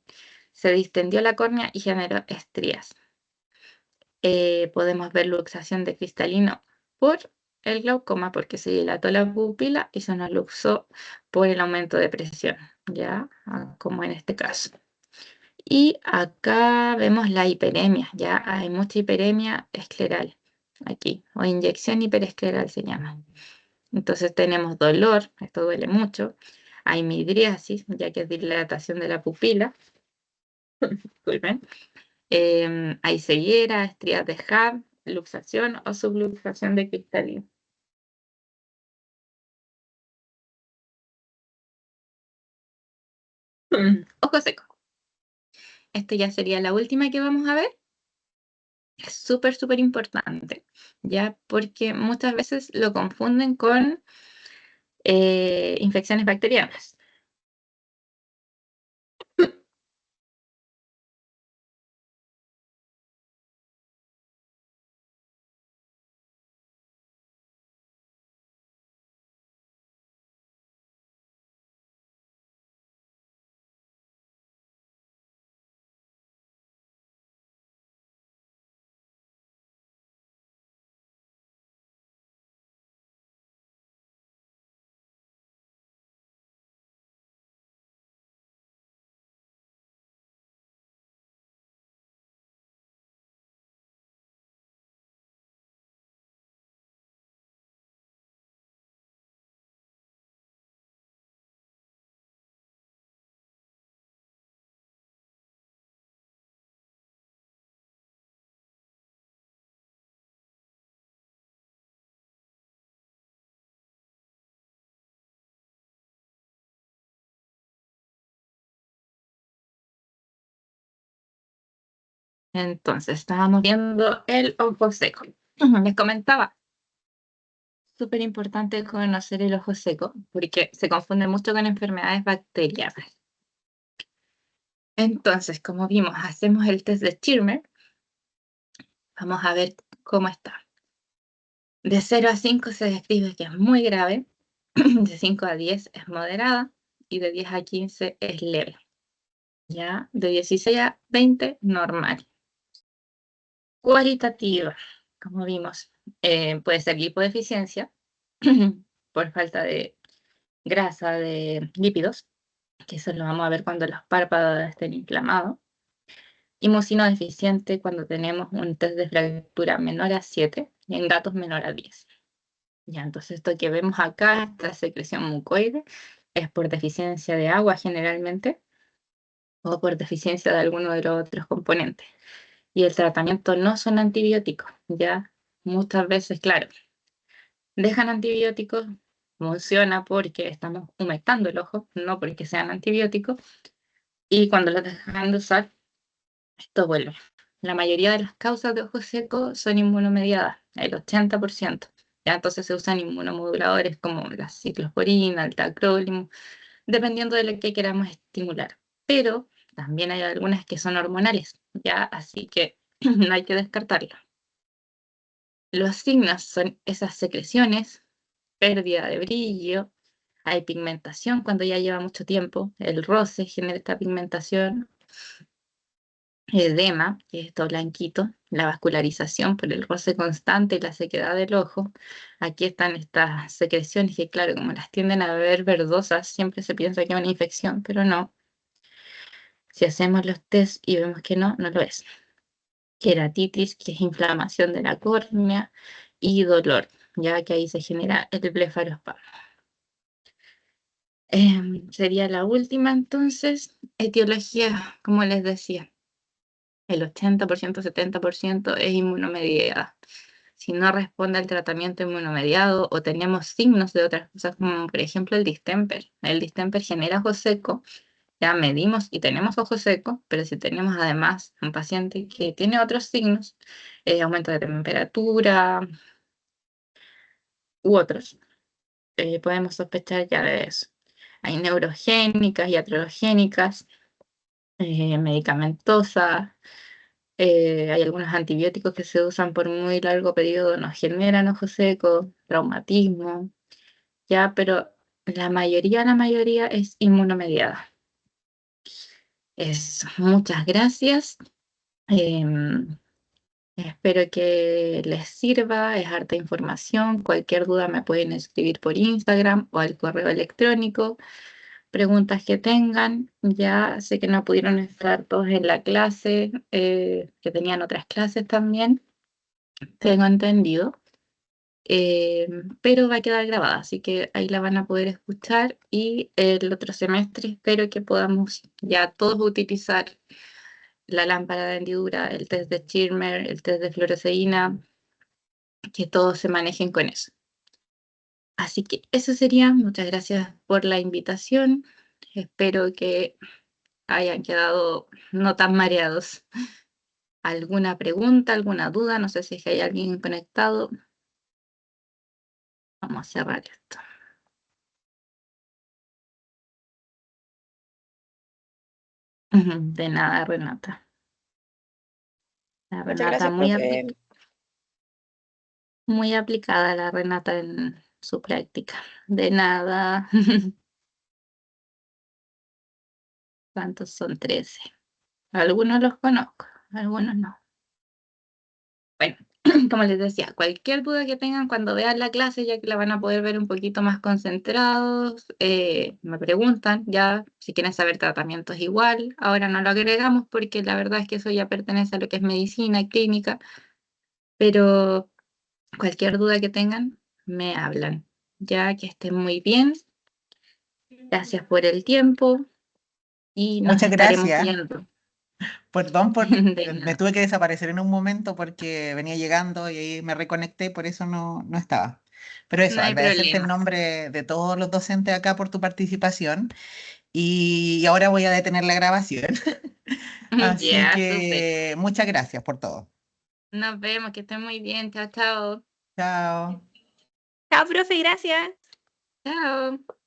se distendió la córnea y generó estrías. Podemos ver luxación de cristalino por el glaucoma porque se dilató la pupila y se nos luxó por el aumento de presión, ya como en este caso. Y acá vemos la hiperemia, ya hay mucha hiperemia escleral aquí, o inyección hiperescleral se llama. Entonces tenemos dolor, esto duele mucho, hay midriasis, ya que es dilatación de la pupila, disculpen. Hay ceguera, estrías de Hub, luxación o subluxación de cristalino. Ojo seco. Esta ya sería la última que vamos a ver. Es súper, súper importante, ya porque muchas veces lo confunden con infecciones bacterianas. Entonces, estábamos viendo el ojo seco. Les comentaba, súper importante conocer el ojo seco porque se confunde mucho con enfermedades bacterianas. Entonces, como vimos, hacemos el test de Schirmer. Vamos a ver cómo está. De 0 a 5 se describe que es muy grave, de 5 a 10 es moderada y de 10 a 15 es leve. ¿Ya? De 16 a 20, normal. Cualitativa, como vimos, puede ser lipodeficiencia por falta de grasa, de lípidos, que eso lo vamos a ver cuando los párpados estén inflamados. Y mucinodeficiente cuando tenemos un test de fractura menor a 7 y en gatos menor a 10. Ya, entonces esto que vemos acá, esta secreción mucoide, es por deficiencia de agua generalmente o por deficiencia de alguno de los otros componentes. Y el tratamiento no son antibióticos, ya muchas veces, claro, dejan antibióticos, funciona porque estamos humectando el ojo, no porque sean antibióticos, y cuando los dejan de usar, esto vuelve. La mayoría de las causas de ojo seco son inmunomediadas, el 80%. Ya entonces se usan inmunomoduladores como la ciclosporina, el tacrolimus, dependiendo de lo que queramos estimular. Pero también hay algunas que son hormonales, ya, así que no hay que descartarlo. Los signos son esas secreciones, pérdida de brillo, hay pigmentación cuando ya lleva mucho tiempo, el roce genera esta pigmentación, edema, que es esto blanquito, la vascularización por el roce constante y la sequedad del ojo. Aquí están estas secreciones que, claro, como las tienden a ver verdosas, siempre se piensa que es una infección, pero no. Si hacemos los test y vemos que no, no lo es. Queratitis, que es inflamación de la córnea, y dolor, ya que ahí se genera el blefarospasmo. Sería la última entonces. Etiología, como les decía, el 80%, 70% es inmunomediada. Si no responde al tratamiento inmunomediado o tenemos signos de otras cosas, como por ejemplo el distemper. El distemper genera ojo seco, ya medimos y tenemos ojo seco, pero si tenemos además un paciente que tiene otros signos, aumento de temperatura u otros, podemos sospechar ya de eso. Hay neurogénicas y aterogénicas, medicamentosas. Hay algunos antibióticos que se usan por muy largo periodo, nos generan ojo seco, traumatismo, ya, pero la mayoría es inmunomediada. Muchas gracias. Espero que les sirva, es harta información. Cualquier duda me pueden escribir por Instagram o al correo electrónico. Preguntas que tengan, ya sé que no pudieron estar todos en la clase, que tenían otras clases también, tengo entendido, pero va a quedar grabada, así que ahí la van a poder escuchar y el otro semestre espero que podamos ya todos utilizar la lámpara de hendidura, el test de Schirmer, el test de fluoresceína, que todos se manejen con eso. Así que eso sería. Muchas gracias por la invitación. Espero que hayan quedado no tan mareados. ¿Alguna pregunta, alguna duda? No sé si es que hay alguien conectado. Vamos a cerrar esto. De nada, Renata. La Muchas Renata gracias, profe. muy aplicada, la Renata en su práctica. De nada. ¿Cuántos son? 13. Algunos los conozco, algunos no. Bueno, como les decía, cualquier duda que tengan cuando vean la clase, ya que la van a poder ver un poquito más concentrados, me preguntan, ya si quieren saber tratamientos igual. Ahora no lo agregamos porque la verdad es que eso ya pertenece a lo que es medicina y clínica, pero cualquier duda que tengan, me hablan. Ya que estén muy bien. Gracias por el tiempo y nos Muchas estaremos gracias. viendo. Perdón De me nada. tuve que desaparecer en un momento porque venía llegando y ahí me reconecté, por eso no estaba. Pero eso, No hay agradecerte en problema. nombre de todos los docentes acá por tu participación y ahora voy a detener la grabación. Así Ya, súper. que muchas gracias por todo. Nos vemos, que estén muy bien. Chao, chao. Chao. Chao, profe, gracias. Chao.